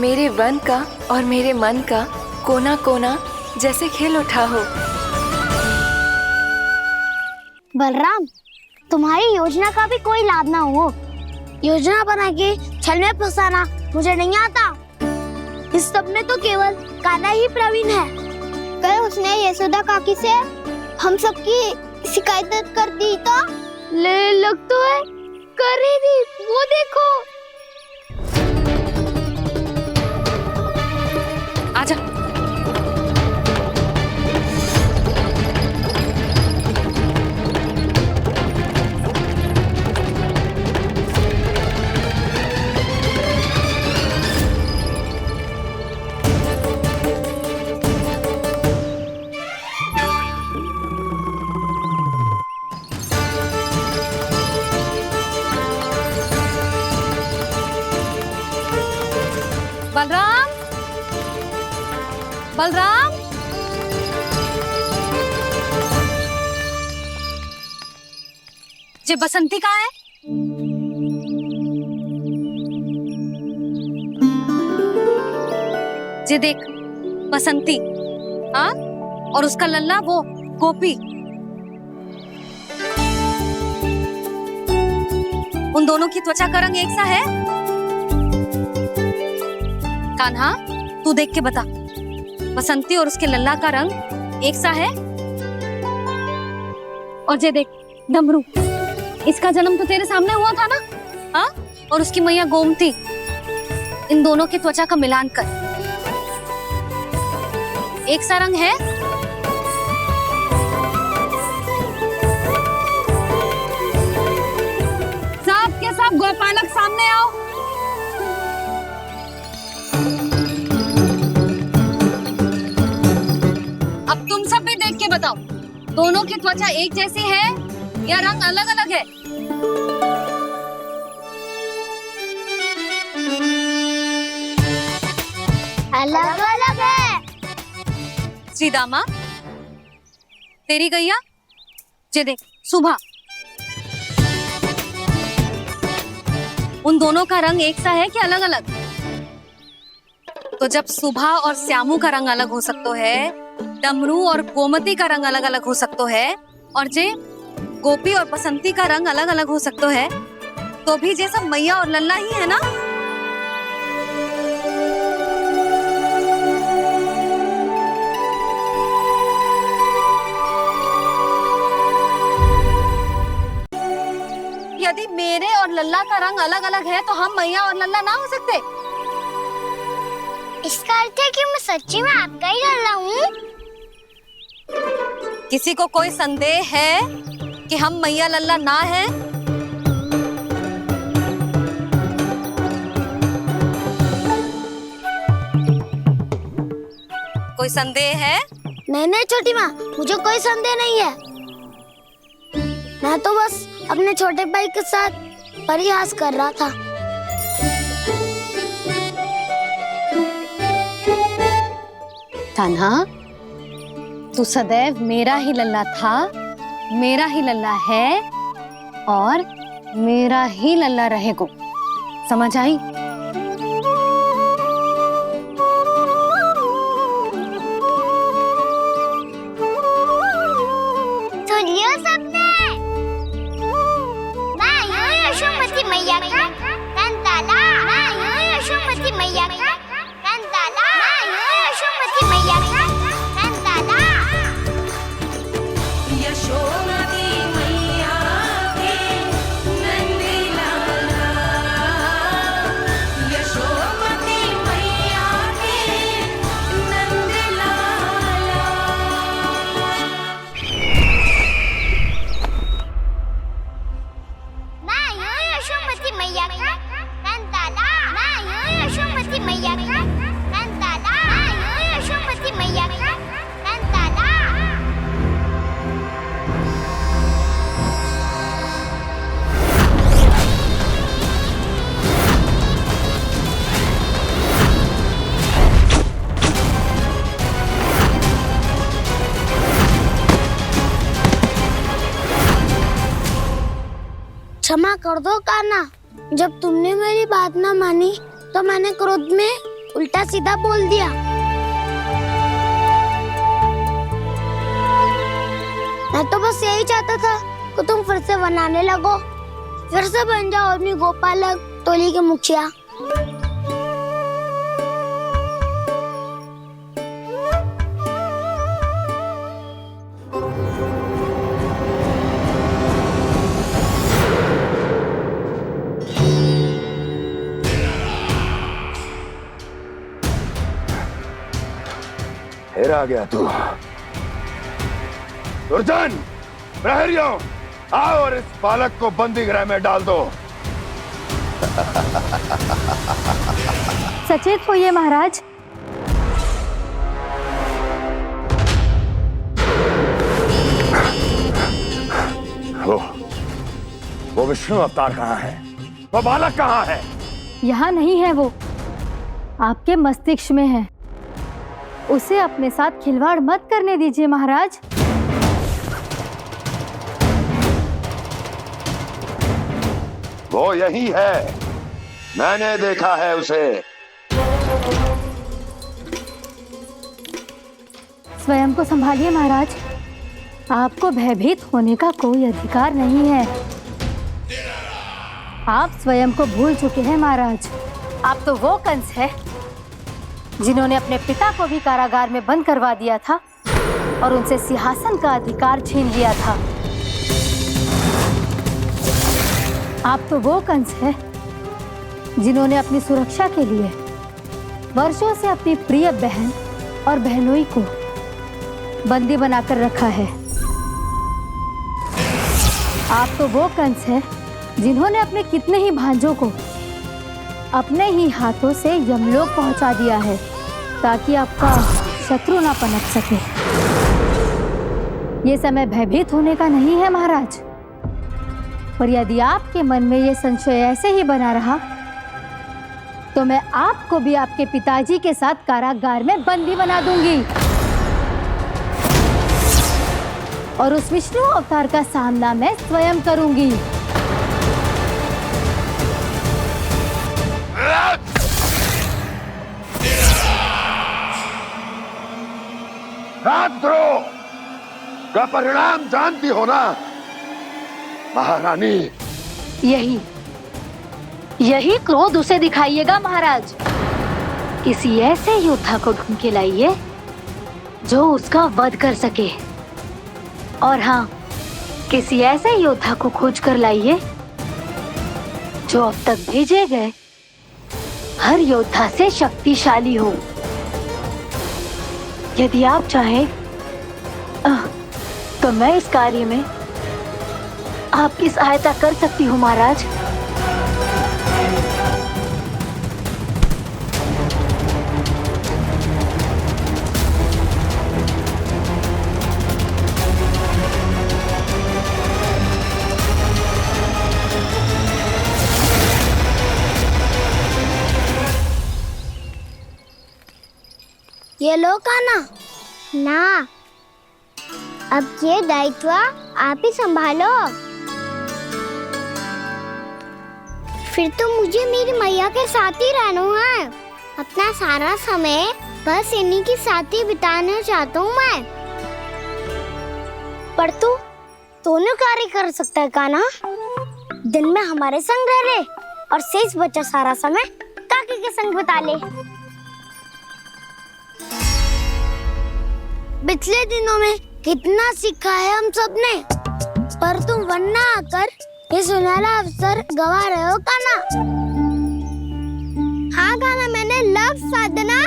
मेरे वन का और मेरे मन का कोना कोना जैसे खिल उठा हो। बलराम, तुम्हारी योजना का भी कोई लाभ ना हो। योजना बना के छल में फंसाना मुझे नहीं आता। इस सब में तो केवल कान्हा ही प्रवीण है। कल उसने यशोदा काकी से हम सबकी शिकायत कर दी तो लग तो है कर ही दी, वो देखो। आजा। बलराम, बलराम, जे बसंती कहाँ है? जे देख, बसंती, हाँ, और उसका लल्ला वो गोपी। उन दोनों की त्वचा का रंग एक सा है? कान्हा, तू देख के बता, बसंती और उसके लल्ला का रंग एक सा है? और ये देख डमरू, इसका जन्म तो तेरे सामने हुआ था ना? हाँ? और उसकी मैया गोमती, इन दोनों की त्वचा का मिलान कर, एक सा रंग है? सब के सब गोपालक सामने आओ। अब तुम सब भी देख के बताओ, दोनों की त्वचा एक जैसी है या रंग अलग अलग है? अलग अलग है। श्रीदामा, तेरी गैया, ये देख सुभा, उन दोनों का रंग एक सा है कि अलग अलग? तो जब सुभा और श्यामू का रंग अलग हो सकता है, डमरू और गोमती का रंग अलग अलग हो सकता है, और जे गोपी और बसंती का रंग अलग अलग हो सकता है, तो भी जे सब मैया और लल्ला ही है ना? यदि मेरे और लल्ला का रंग अलग अलग है तो हम मैया और लल्ला ना हो सकते? इसका अर्थ है कि मैं सच्ची में आपका ही लल्ला हूँ? किसी को कोई संदेह है कि हम मैया लल्ला ना हैं? कोई संदेह है? नहीं छोटी माँ, मुझे कोई संदेह नहीं है। मैं तो बस अपने छोटे भाई के साथ परिहास कर रहा था। कान्हा, तू सदैव मेरा ही लल्ला था, मेरा ही लल्ला है और मेरा ही लल्ला रहेगा। समझ आई? सुन लियो सबने, मैं हूँ यशोमती मैया का कंताला, मैं हूँ यशोमती मैया का कंताला, मैं हूँ यशोमती मैया का कंताला। यशोमती मैया के नंदी लाला, यशोमती मैया के नंदी लाला। मैं हूँ यशोमती मैया का कंताला, मैं हूँ यशोमती मैया का कंताला, मैं हूँ यशोमती मैया का कंताला। क्षमा कर दो कान्हा, जब तुमने मेरी बात ना मानी तो मैंने क्रोध में उल्टा सीधा बोल दिया। मैं तो बस यही चाहता था कि तुम फिर से बनाने लगो, फिर से बन जाओ अपनी गोपालक टोली के मुखिया। फिर आ गया तू। दुर्जन, प्रहरियों, आओ और इस बालक को बंदी गृह में डाल दो। सचेत होइए महाराज। वो विष्णु अवतार कहाँ है? वो बालक कहाँ है? यहाँ नहीं है वो, आपके मस्तिष्क में है। उसे अपने साथ खिलवाड़ मत करने दीजिए महाराज। वो यही है, मैंने देखा है उसे। स्वयं को संभालिए महाराज, आपको भयभीत होने का कोई अधिकार नहीं है। आप स्वयं को भूल चुके हैं महाराज। आप तो वो कंस है जिन्होंने अपने पिता को भी कारागार में बंद करवा दिया था और उनसे सिंहासन का अधिकार छीन लिया था। आप तो वो कंस है जिन्होंने अपनी सुरक्षा के लिए वर्षों से अपनी प्रिय बहन और बहनोई को बंदी बनाकर रखा है। आप तो वो कंस है जिन्होंने अपने कितने ही भांजों को अपने ही हाथों से यमलोक पहुंचा दिया है ताकि आपका शत्रु ना पनप सके। ये समय भयभीत होने का नहीं है महाराज, पर यदि आपके मन में ये संशय ऐसे ही बना रहा तो मैं आपको भी आपके पिताजी के साथ कारागार में बंदी बना दूंगी और उस विष्णु अवतार का सामना मैं स्वयं करूंगी। राजद्रोह का परिणाम जानती हो ना महारानी? यही क्रोध उसे दिखाइएगा महाराज। किसी ऐसे योद्धा को ढूंढ के लाइए जो उसका वध कर सके, और हाँ, किसी ऐसे योद्धा को खोज कर लाइए जो अब तक भेजे गए हर योद्धा से शक्तिशाली हो। यदि आप चाहें तो मैं इस कार्य में आपकी सहायता कर सकती हूँ महाराज। ये लो कान्हा। ना, अब ये दायित्व आप ही संभालो। फिर तो मुझे मेरी मैया के साथ ही रहना है। अपना सारा समय बस इन्हीं के साथ ही बिताना चाहता हूँ मैं। पर तू दोनों कार्य कर सकता है कान्हा। दिन में हमारे संग रह ले और शेष बचा सारा समय काकी के संग बिता ले। पिछले दिनों में कितना सीखा है हम सब ने, पर तुम वरना आकर ये सुनहरा अवसर गवा रहे हो कान्हा। हाँ कान्हा, मैंने लक्ष्य साधना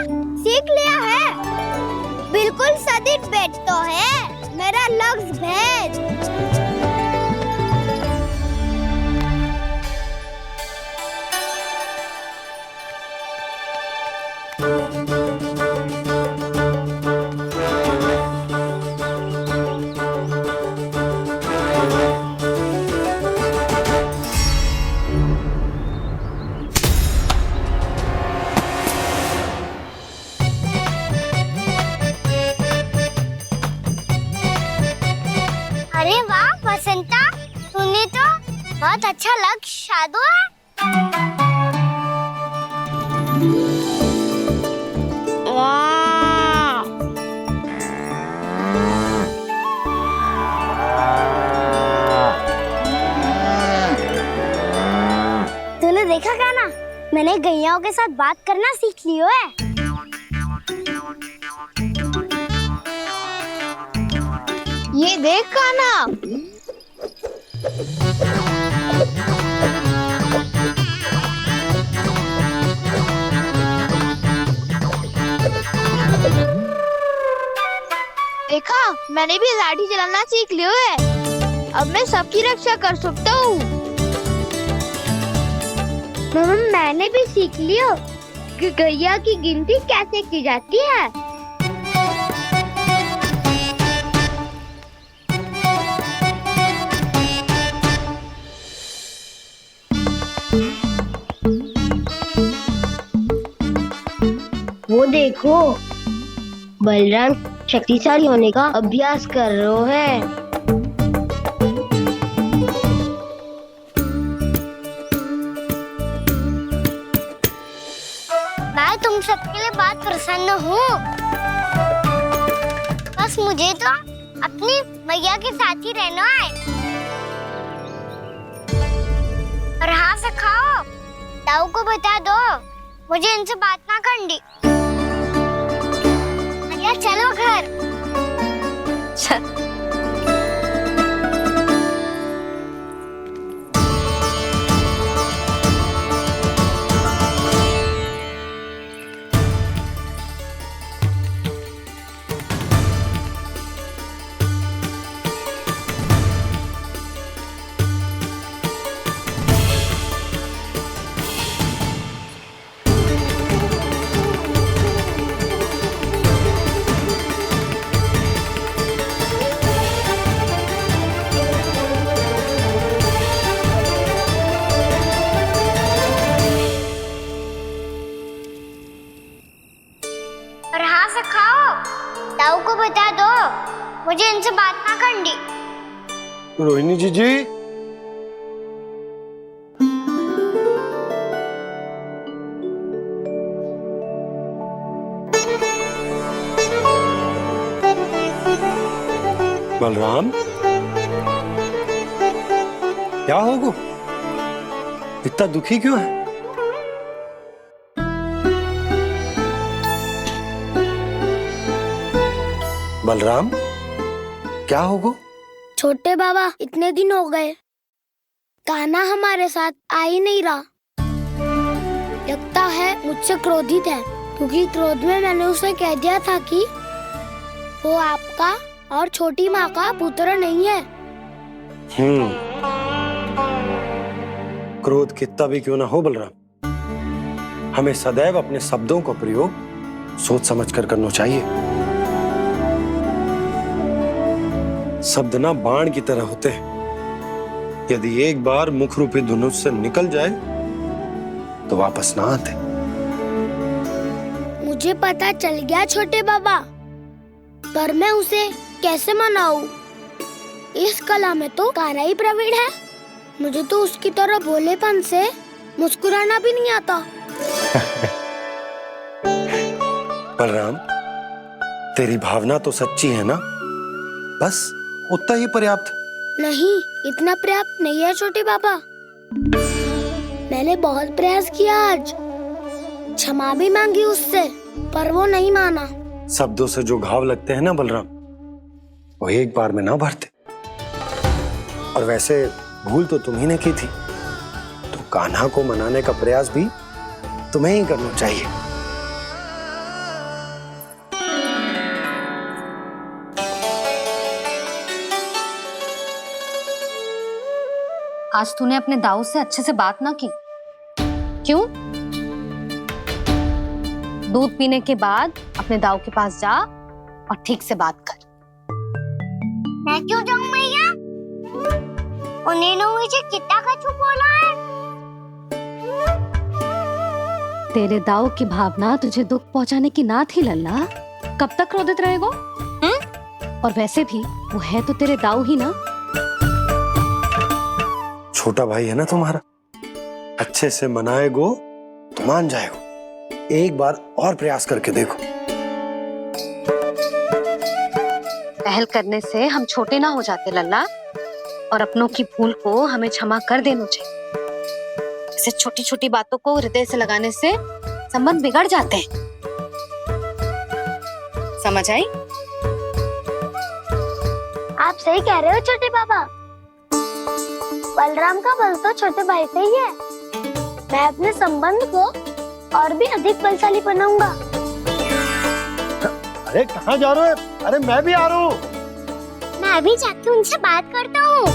सीख लिया है। बिल्कुल सदित भेद तो है मेरा लक्ष्य भेद। अरे वाह बसंता, तूने तो बहुत अच्छा लक्ष्य साधा है। वाह, तूने देखा कान्हा, मैंने गैयाओं के साथ बात करना सीख लियो है। ये देख कान्हा, देखा मैंने भी लाठी चलाना सीख लियो है। अब मैं सबकी रक्षा कर सकता हूँ। मैंने भी सीख लियो कि गैया की गिनती कैसे की जाती है। वो देखो, बलराम शक्तिशाली होने का अभ्यास कर रहे हैं। मैं तुम सबके लिए बहुत प्रसन्न हूँ। बस मुझे तो अपनी मैया के साथ ही रहना है। पर हाँ से खाओ। ताऊ को बता दो मुझे इनसे बात ना करनी। या चलो घर। चल। पर हाँ से खाओ। ताऊ को बता दो मुझे इनसे बात ना करनी। रोहिणी जी बलराम, क्या होगा? इतना दुखी क्यों है? बलराम, क्या होगा? छोटे बाबा, इतने दिन हो गए कान्हा हमारे साथ आ ही नहीं रहा। लगता है मुझसे क्रोधित है, क्योंकि क्रोध में मैंने उसे कह दिया था कि वो आपका और छोटी माँ का पुत्र नहीं है। क्रोध कितना भी क्यों ना हो बलराम, हमें सदैव अपने शब्दों का प्रयोग सोच समझ कर करना चाहिए। शब्द ना बाण की तरह होते हैं, यदि एक बार मुख रूपी धनुष से निकल जाए तो वापस ना आते। मुझे पता चल गया छोटे बाबा, पर मैं उसे कैसे मनाऊं? इस कला में तो कान्हा ही प्रवीण है। मुझे तो उसकी तरह भोलेपन से मुस्कुराना भी नहीं आता। बलराम, तेरी भावना तो सच्ची है ना, बस उतना ही पर्याप्त। नहीं, इतना पर्याप्त नहीं है छोटे बाबा। मैंने बहुत प्रयास किया आज, क्षमा भी मांगी उससे, पर वो नहीं माना। शब्दों से जो घाव लगते हैं ना बलराम, वो एक बार में ना भरते। और वैसे भूल तो तुम्ही ने की थी, तो कान्हा को मनाने का प्रयास भी तुम्हें ही करना चाहिए। आज तूने अपने दाऊ से अच्छे से बात ना की, क्यों? दूध पीने के बाद अपने दाऊ के पास जा और ठीक से बात कर। मैं क्यों जाऊं मैया? उन्होंने मुझे कितना कछु बोला है। तेरे दाऊ की भावना तुझे दुख पहुंचाने की ना थी लल्ला। कब तक क्रोधित रहेगो? और वैसे भी वो है तो तेरे दाऊ ही ना। छोटा भाई है ना तुम्हारा, अच्छे से मनाएगो तो मान जाएगो। एक बार और प्रयास करके देखो। पहल करने से हम छोटे ना हो जाते लल्ला, और अपनों की भूल को हमें क्षमा कर देना चाहिए। ऐसे छोटी छोटी बातों को हृदय से लगाने से संबंध बिगड़ जाते हैं। समझ आई? आप सही कह रहे हो छोटे बाबा। बलराम का बल तो छोटे भाई से ही है। मैं अपने संबंध को और भी अधिक बलशाली बनाऊंगा। अरे कहाँ जा रहे हो? अरे मैं भी आ रहा हूँ। मैं अभी जाके उनसे बात करता हूँ।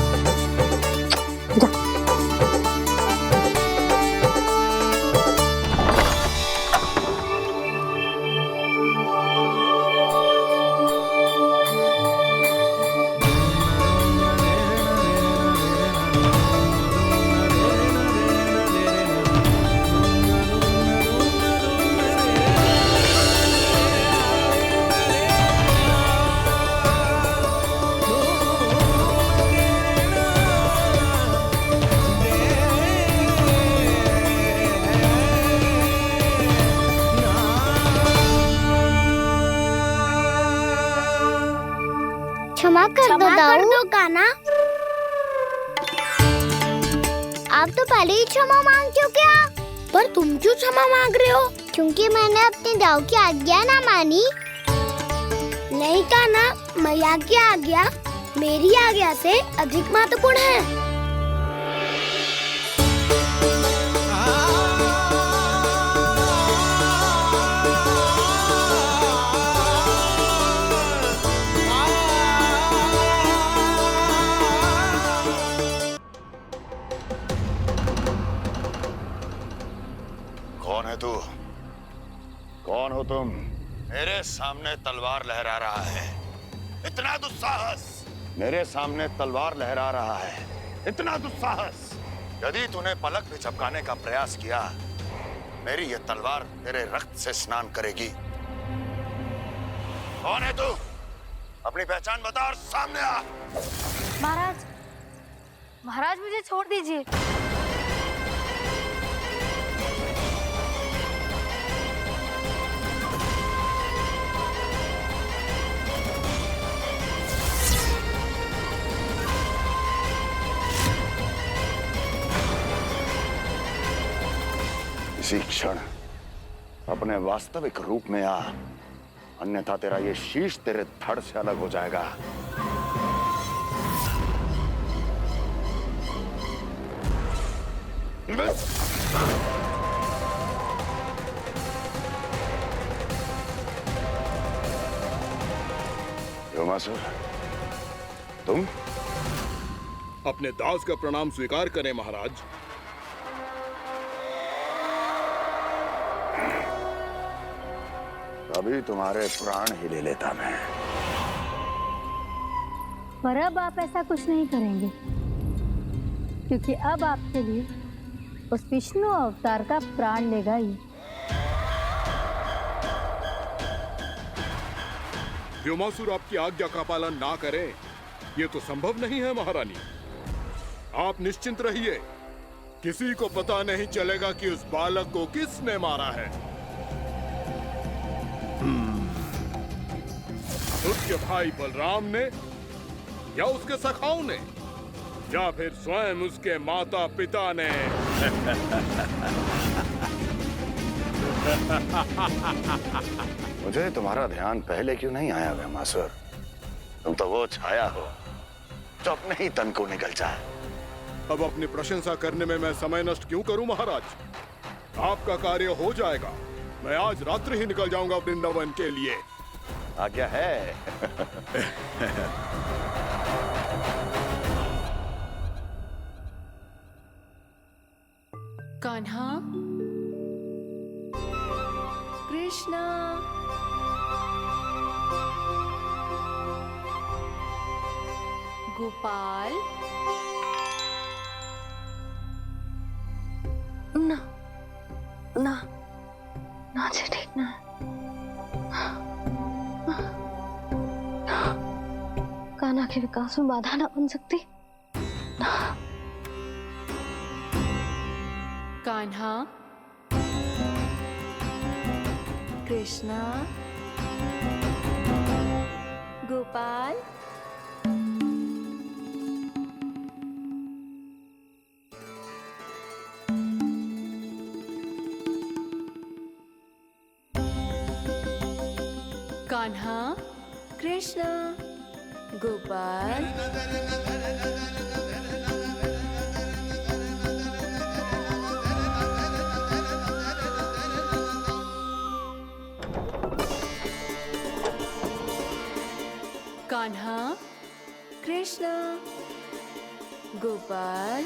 क्षमा कर दो कान्हा। आप तो पहले ही क्षमा मांग चुके हो। पर तुम क्यों क्षमा मांग रहे हो? क्योंकि मैंने अपने दाऊ की आज्ञा ना मानी। नहीं कान्हा, मैया की आज्ञा मेरी आज्ञा से अधिक महत्वपूर्ण है। कौन है तू? कौन हो तुम? मेरे सामने तलवार लहरा रहा है, इतना दुस्साहस! मेरे सामने तलवार लहरा रहा है, इतना दुस्साहस! यदि तूने पलक भी झपकाने का प्रयास किया, मेरी ये तलवार तेरे रक्त से स्नान करेगी। कौन है तू? अपनी पहचान बता और सामने आ। महाराज, महाराज मुझे छोड़ दीजिए। इसी क्षण अपने वास्तविक रूप में आ, अन्यथा तेरा ये शीश तेरे धड़ से अलग हो जाएगा। व्योमासुर, तुम? अपने दास का प्रणाम स्वीकार करें महाराज। अभी तुम्हारे प्राण ही ले लेता मैं। पर अब आप ऐसा कुछ नहीं करेंगे, क्योंकि अब आपके लिए उस विष्णु अवतार का प्राण लेगा ही। व्योमासुर आपकी आज्ञा का पालन ना करे, ये तो संभव नहीं है महारानी। आप निश्चिंत रहिए, किसी को पता नहीं चलेगा कि उस बालक को किसने मारा है। उसके भाई बलराम ने, या उसके सखाओं ने, या फिर स्वयं उसके माता पिता ने। मुझे तुम्हारा ध्यान पहले क्यों नहीं आया व्योमासुर? तुम तो वो छाया हो जो अपने ही तन को निकल जाए। अब अपनी प्रशंसा करने में मैं समय नष्ट क्यों करूं महाराज? आपका कार्य हो जाएगा। मैं आज रात्रि ही निकल जाऊंगा वृंदावन के लिए। आज्ञा है। कान्हा, कृष्णा, गोपाल। ना ना ना जी, ठीक ना। कान्हा के विकास में बाधा ना बन सकती। कान्हा, कृष्णा, गोपाल। कान्हा, कृष्णा, गोपाल। कान्हा, कृष्णा, गोपाल।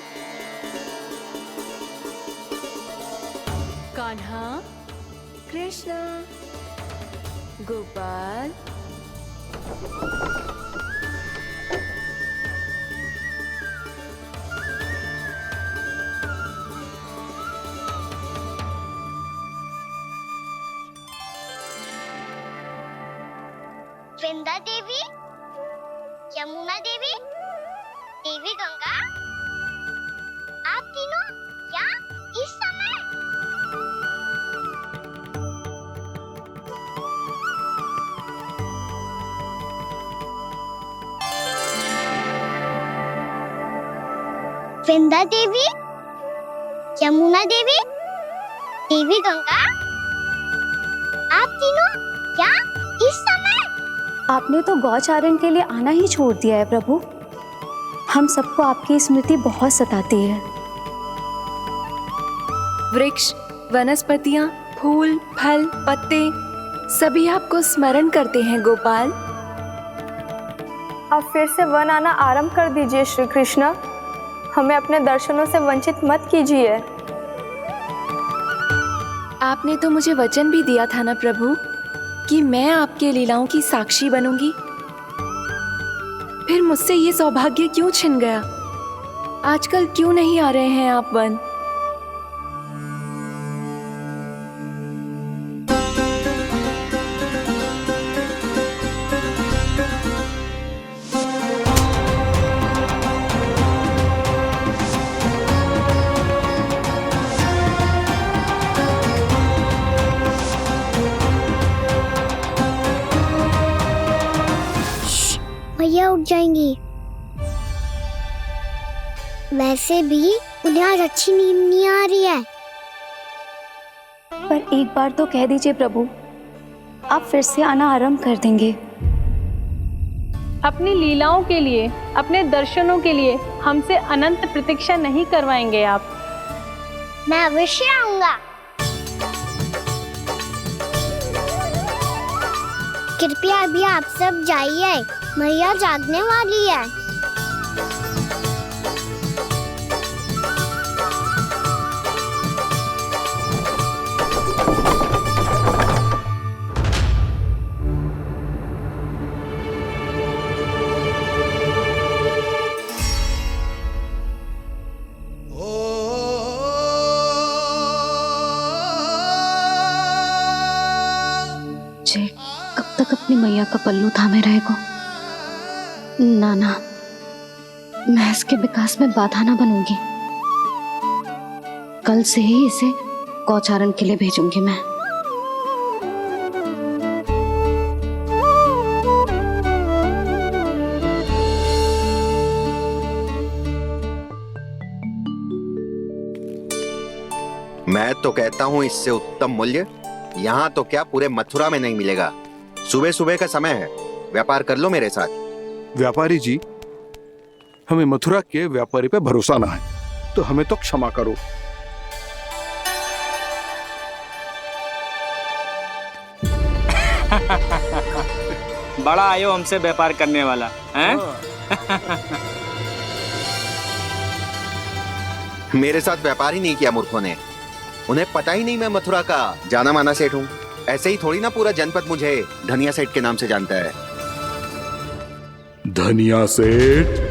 कान्हा, कृष्णा, गोपाल। वृंदा देवी, यमुना देवी, देवी गंगा, आप तीनों यहाँ इस समय? वृंदा देवी, यमुना देवी, देवी गंगा, आप तीनों क्या इस समय? आपने तो गौचारण के लिए आना ही छोड़ दिया है प्रभु। हम सबको आपकी स्मृति बहुत सताती है। वृक्ष, वनस्पतियां, फूल, फल, पत्ते सभी आपको स्मरण करते हैं गोपाल। अब फिर से वन आना आरंभ कर दीजिए श्री कृष्ण। हमें अपने दर्शनों से वंचित मत कीजिए। आपने तो मुझे वचन भी दिया था ना प्रभु कि मैं आपके लीलाओं की साक्षी बनूंगी। फिर मुझसे ये सौभाग्य क्यों छिन गया? आजकल क्यों नहीं आ रहे हैं आप वन? भैया उठ जाएंगी। वैसे भी उन्हें आज अच्छी नींद नहीं आ रही है। पर एक बार तो कह दीजिए प्रभु, आप फिर से आना आरंभ कर देंगे। अपनी लीलाओं के लिए, अपने दर्शनों के लिए हमसे अनंत प्रतीक्षा नहीं करवाएंगे आप? मैं अवश्य आऊंगा। कृपया अभी आप सब जाइए, मैया जागने वाली है। जे कब तक अपनी मैया का पल्लू थामे रहेगा? ना ना, मैं इसके विकास में बाधा ना बनूंगी। कल से ही इसे गौचारण के लिए भेजूंगी मैं। मैं तो कहता हूँ इससे उत्तम मूल्य यहाँ तो क्या पूरे मथुरा में नहीं मिलेगा। सुबह सुबह का समय है, व्यापार कर लो मेरे साथ। व्यापारी जी, हमें मथुरा के व्यापारी पे भरोसा ना है, तो हमें तो क्षमा करो। बड़ा आयो हमसे व्यापार करने वाला हैं? मेरे साथ व्यापार ही नहीं किया मूर्खों ने। उन्हें पता ही नहीं मैं मथुरा का जाना माना सेठ हूँ। ऐसे ही थोड़ी ना पूरा जनपद मुझे धनिया सेठ के नाम से जानता है। धनिया सेठ?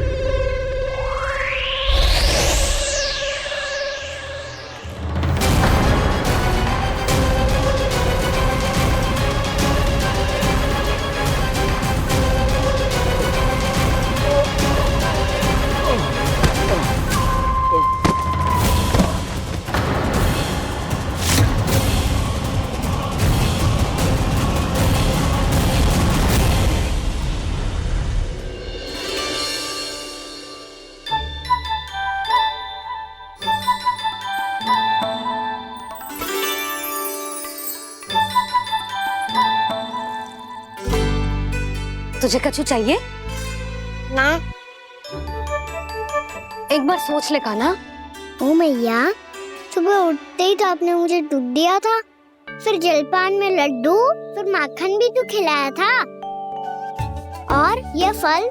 तुझे कछु चाहिए? ना। एक बार सोच ले कान्हा। ओ मैया, सुबह उठते ही तो आपने मुझे दूध दिया था, फिर जलपान में लड्डू, फिर माखन भी तो खिलाया था। और ये फल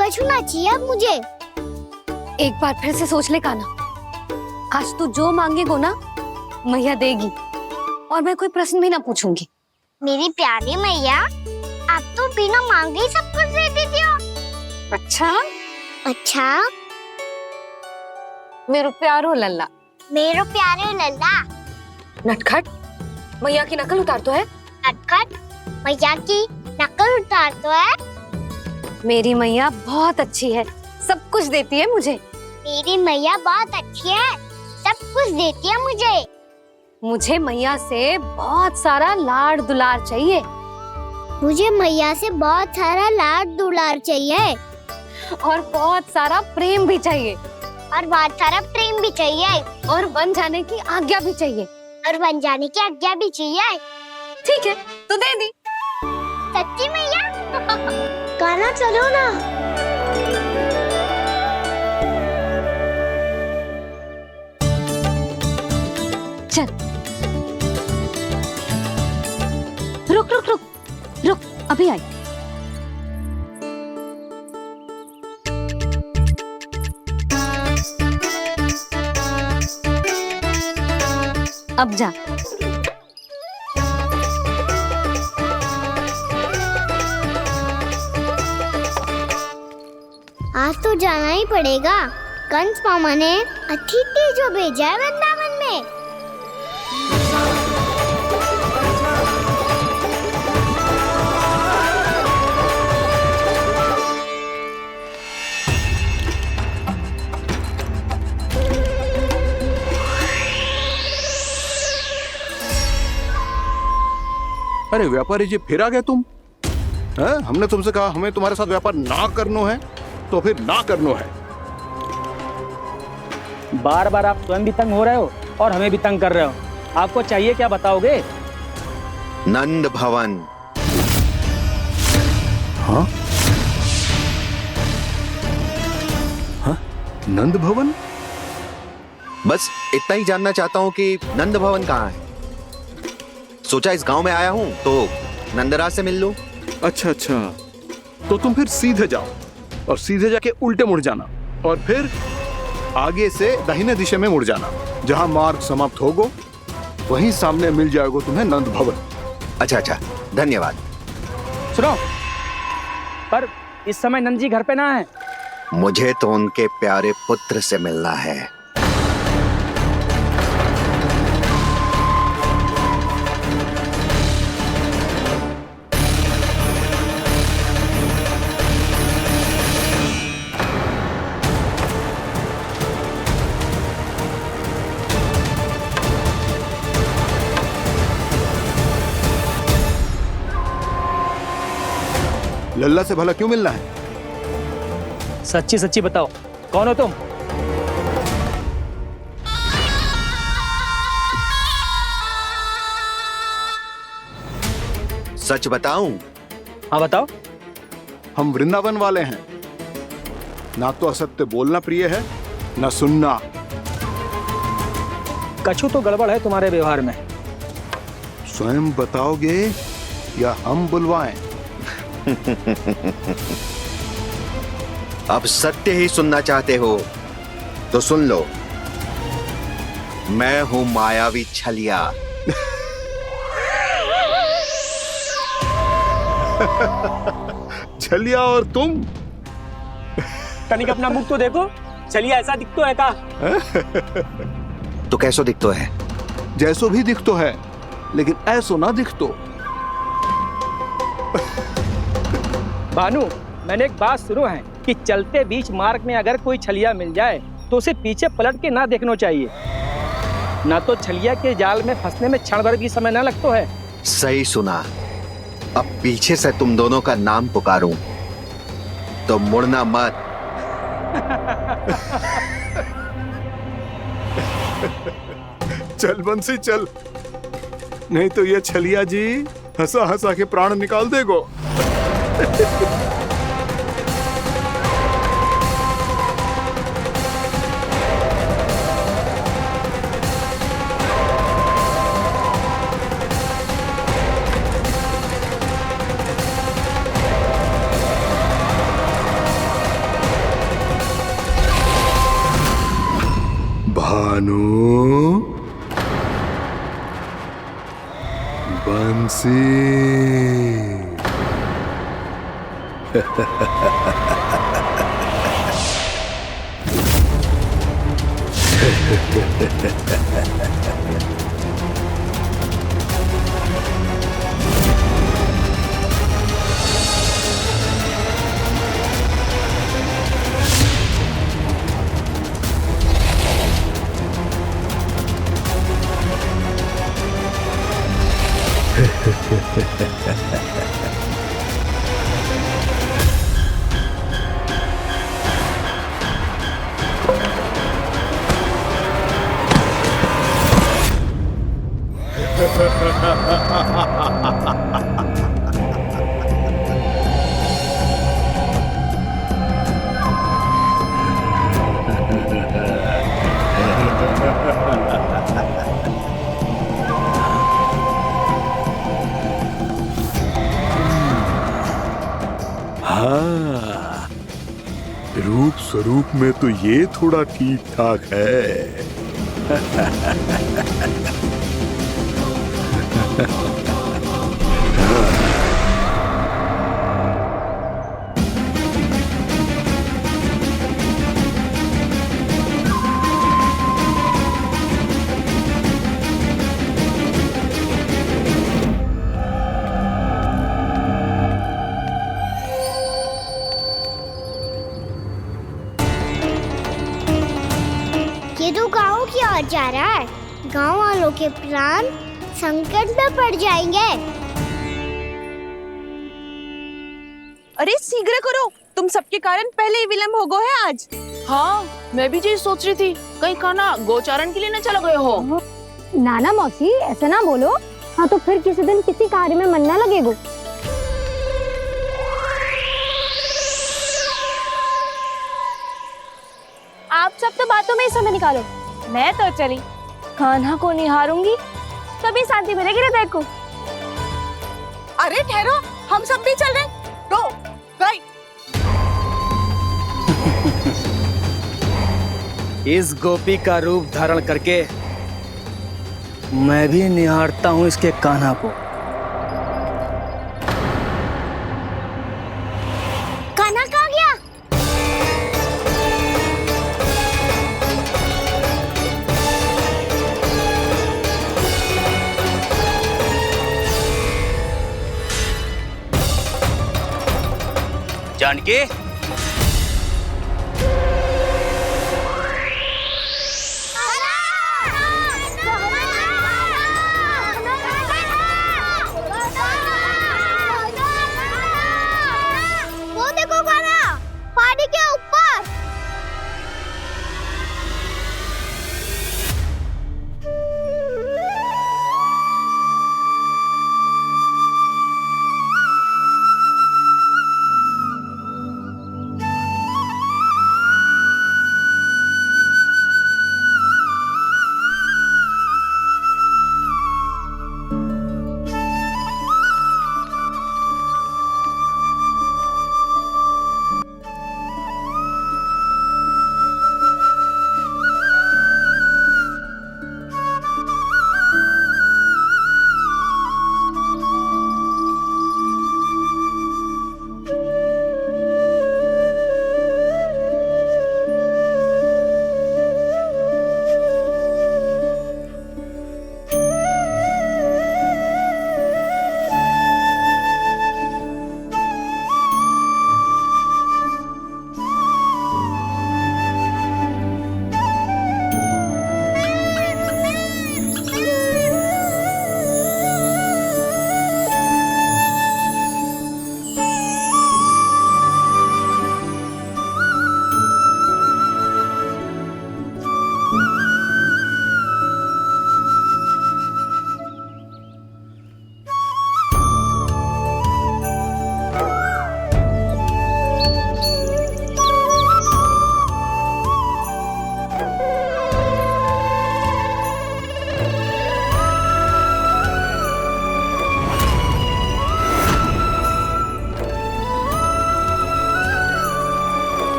कछु ना चाहिए अब मुझे। एक बार फिर से सोच ले कान्हा। आज तू जो मांगेगो ना, मैया देगी, और मैं कोई प्रश्न भी ना पूछूंगी। मेरी प्यारी मैया, आप तो बिना मांगे ही सब कुछ दे देती हो। अच्छा? अच्छा? मेरो प्यारो लल्ला। मेरो प्यारे लल्ला। नटखट, मैया की नकल उतार तो है। नटखट, मैया की नकल उतार तो है। मेरी मैया बहुत अच्छी है, सब कुछ देती है मुझे। मेरी मैया बहुत अच्छी है, सब कुछ देती है मुझे। मुझे मैया से बहुत सारा लाड़ दुलार चाहिए। मुझे मैया से बहुत सारा लाड दुलार चाहिए। और बहुत सारा प्रेम भी चाहिए। और बहुत सारा प्रेम भी चाहिए और बन जाने की आज्ञा भी चाहिए। और बन जाने की आज्ञा भी चाहिए। ठीक है, तो दे दी। सच्ची मैया? गाना चलो ना। चल, रुक रुक रुक रुक, अभी आई। अब जा। आज तो जाना ही पड़ेगा। कंस मामा ने अतिथि जो भेजा है वृंदावन में। अरे व्यापारी जी, फिर आ गए तुम? हैं? हमने तुमसे कहा हमें तुम्हारे साथ व्यापार ना करनो है, तो फिर ना करनो है। बार बार आप स्वयं भी तंग हो रहे हो और हमें भी तंग कर रहे हो। आपको चाहिए क्या बताओगे? नंद भवन। हाँ? हाँ? नंद भवन? बस इतना ही जानना चाहता हूँ कि नंद भवन कहाँ है। सोचा इस गांव में आया हूँ तो नंदराज से मिल लूं। अच्छा अच्छा, तो तुम फिर सीधे जाओ और सीधे जाके उल्टे मुड़ जाना और फिर आगे से दाहिने दिशा में मुड़ जाना। जहाँ मार्ग समाप्त होगो वहीं सामने मिल जाएगा तुम्हें नंद भवन। अच्छा अच्छा, धन्यवाद। सुनो, पर इस समय नंद जी घर पे ना है। मुझे तो उनके प्यारे पुत्र से मिलना है। लल्ला से भला क्यों मिलना है? सच्ची सच्ची बताओ, कौन हो तुम? सच बताऊं? हाँ बताओ। हम वृंदावन वाले हैं। ना तो असत्य बोलना प्रिय है, ना सुनना। कछु तो गड़बड़ है तुम्हारे व्यवहार में। स्वयं बताओगे या हम बुलवाएं? अब सत्य ही सुनना चाहते हो तो सुन लो। मैं हूं मायावी छलिया। छलिया और तुम? तनिक अपना मुख तो देखो, छलिया ऐसा दिखतो है का? तो कैसो दिखतो है? जैसो भी दिखतो है, लेकिन ऐसो ना दिखतो। भानु, मैंने एक बात सुनो है कि चलते बीच मार्ग में अगर कोई छलिया मिल जाए तो उसे पीछे पलट के ना देखना चाहिए। ना तो छलिया के जाल में फंसने में क्षण भर भी समय ना लगता है। सही सुना। अब पीछे से तुम दोनों का नाम पुकारूं तो मुड़ना मत। चल बंसी चल, नहीं तो ये छलिया जी हंसा हंसा के प्राण निकाल देगो। भानु, बंसी। हाँ, रूप स्वरूप में तो ये थोड़ा ठीक ठाक है। ये तो गाँव की ओर जा रहा है। गाँव वालों के प्राण संकट में पड़ जाएंगे। अरे शीघ्र करो, तुम सबके कारण पहले ही विलम्ब हो गए है आज। हाँ, मैं भी यही सोच रही थी, कहीं खाना गोचारण के लिए न चला गए हो। नाना मौसी ऐसा ना बोलो। हाँ तो फिर किसी दिन किसी कार्य में मन ना लगेगा। आप सब तो बातों में ही समय निकालो। मैं तो चली कान्हा को निहारूंगी, तभी शांति मिलेगी हृदय को। अरे ठहरो, हम सब भी चल रहे हैं। तो गई। इस गोपी का रूप धारण करके मैं भी निहारता हूँ इसके कान्हा को। कान्हा कहाँ गया? जानकी, वो देखो कान्हा, पहाड़ी के ऊपर।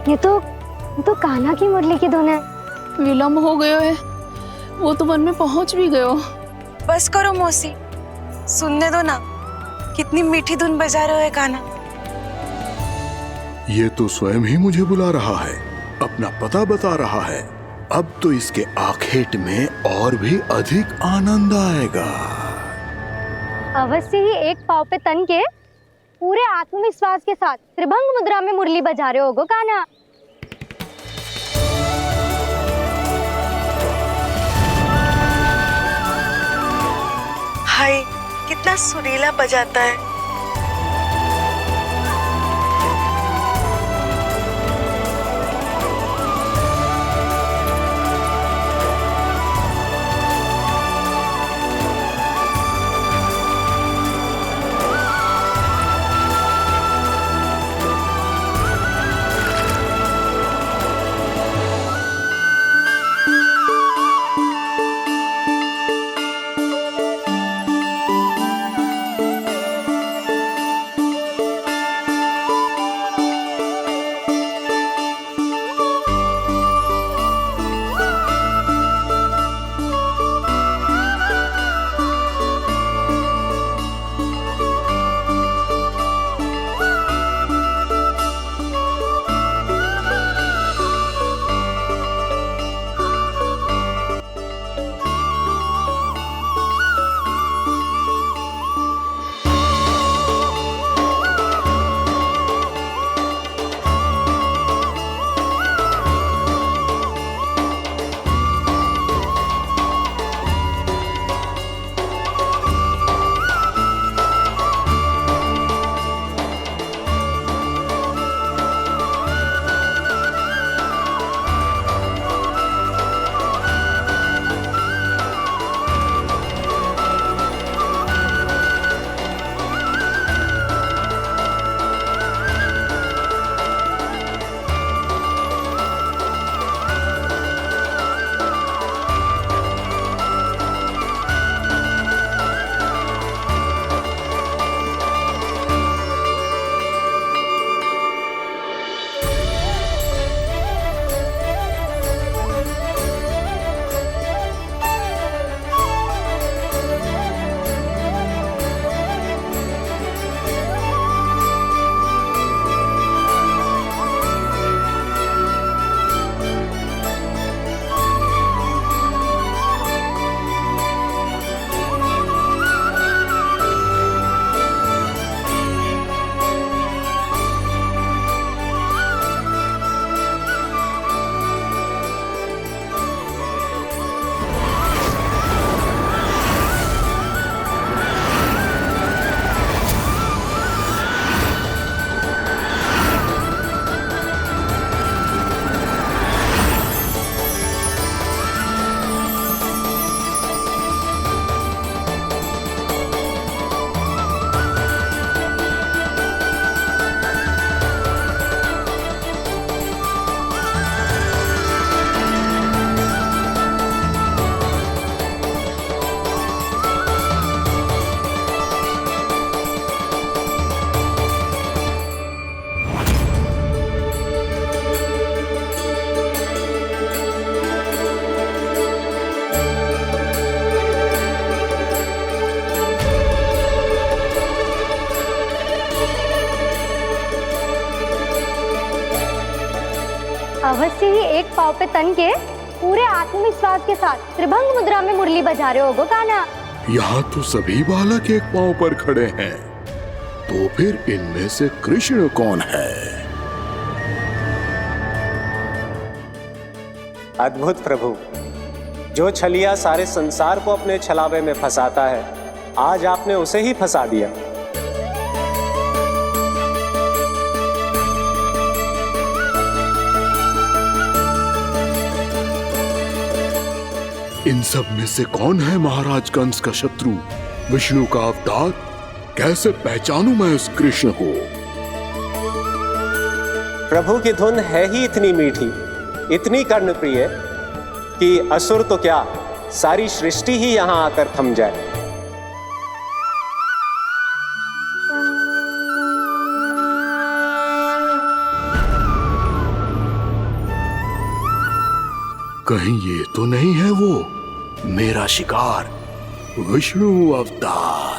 ये तो कान्हा की मुरली की धुन है। विलम्ब हो गयो है, वो तो वन में पहुंच भी गयो। बस करो मौसी, सुनने दो ना, कितनी मीठी धुन बजा रहे हो कान्हा। ये तो स्वयं ही मुझे बुला रहा है, अपना पता बता रहा है। अब तो इसके आखेट में और भी अधिक आनंद आएगा। अवश्य ही एक पाँव पे तन के पूरे आत्मविश्वास के साथ त्रिभंग मुद्रा में मुरली बजा रहे होगो कान्हा। हाय, कितना सुरीला बजाता है। अवश्य ही एक पाव पे तन के पूरे आत्मविश्वास के साथ त्रिभंग मुद्रा में मुरली बजा रहे होगो कान्हा। यहाँ तो सभी बालक एक पांव पर खड़े हैं, तो फिर इनमें से कृष्ण कौन है? अद्भुत प्रभु, जो छलिया सारे संसार को अपने छलावे में फंसाता है, आज आपने उसे ही फंसा दिया। इन सब में से कौन है महाराज कंस का शत्रु, विष्णु का अवतार? कैसे पहचानूं मैं उस कृष्ण को? प्रभु की धुन है ही इतनी मीठी, इतनी कर्णप्रिय कि असुर तो क्या, सारी सृष्टि ही यहां आकर थम जाए। कहीं ये तो नहीं है वो मेरा शिकार, विष्णु अवतार?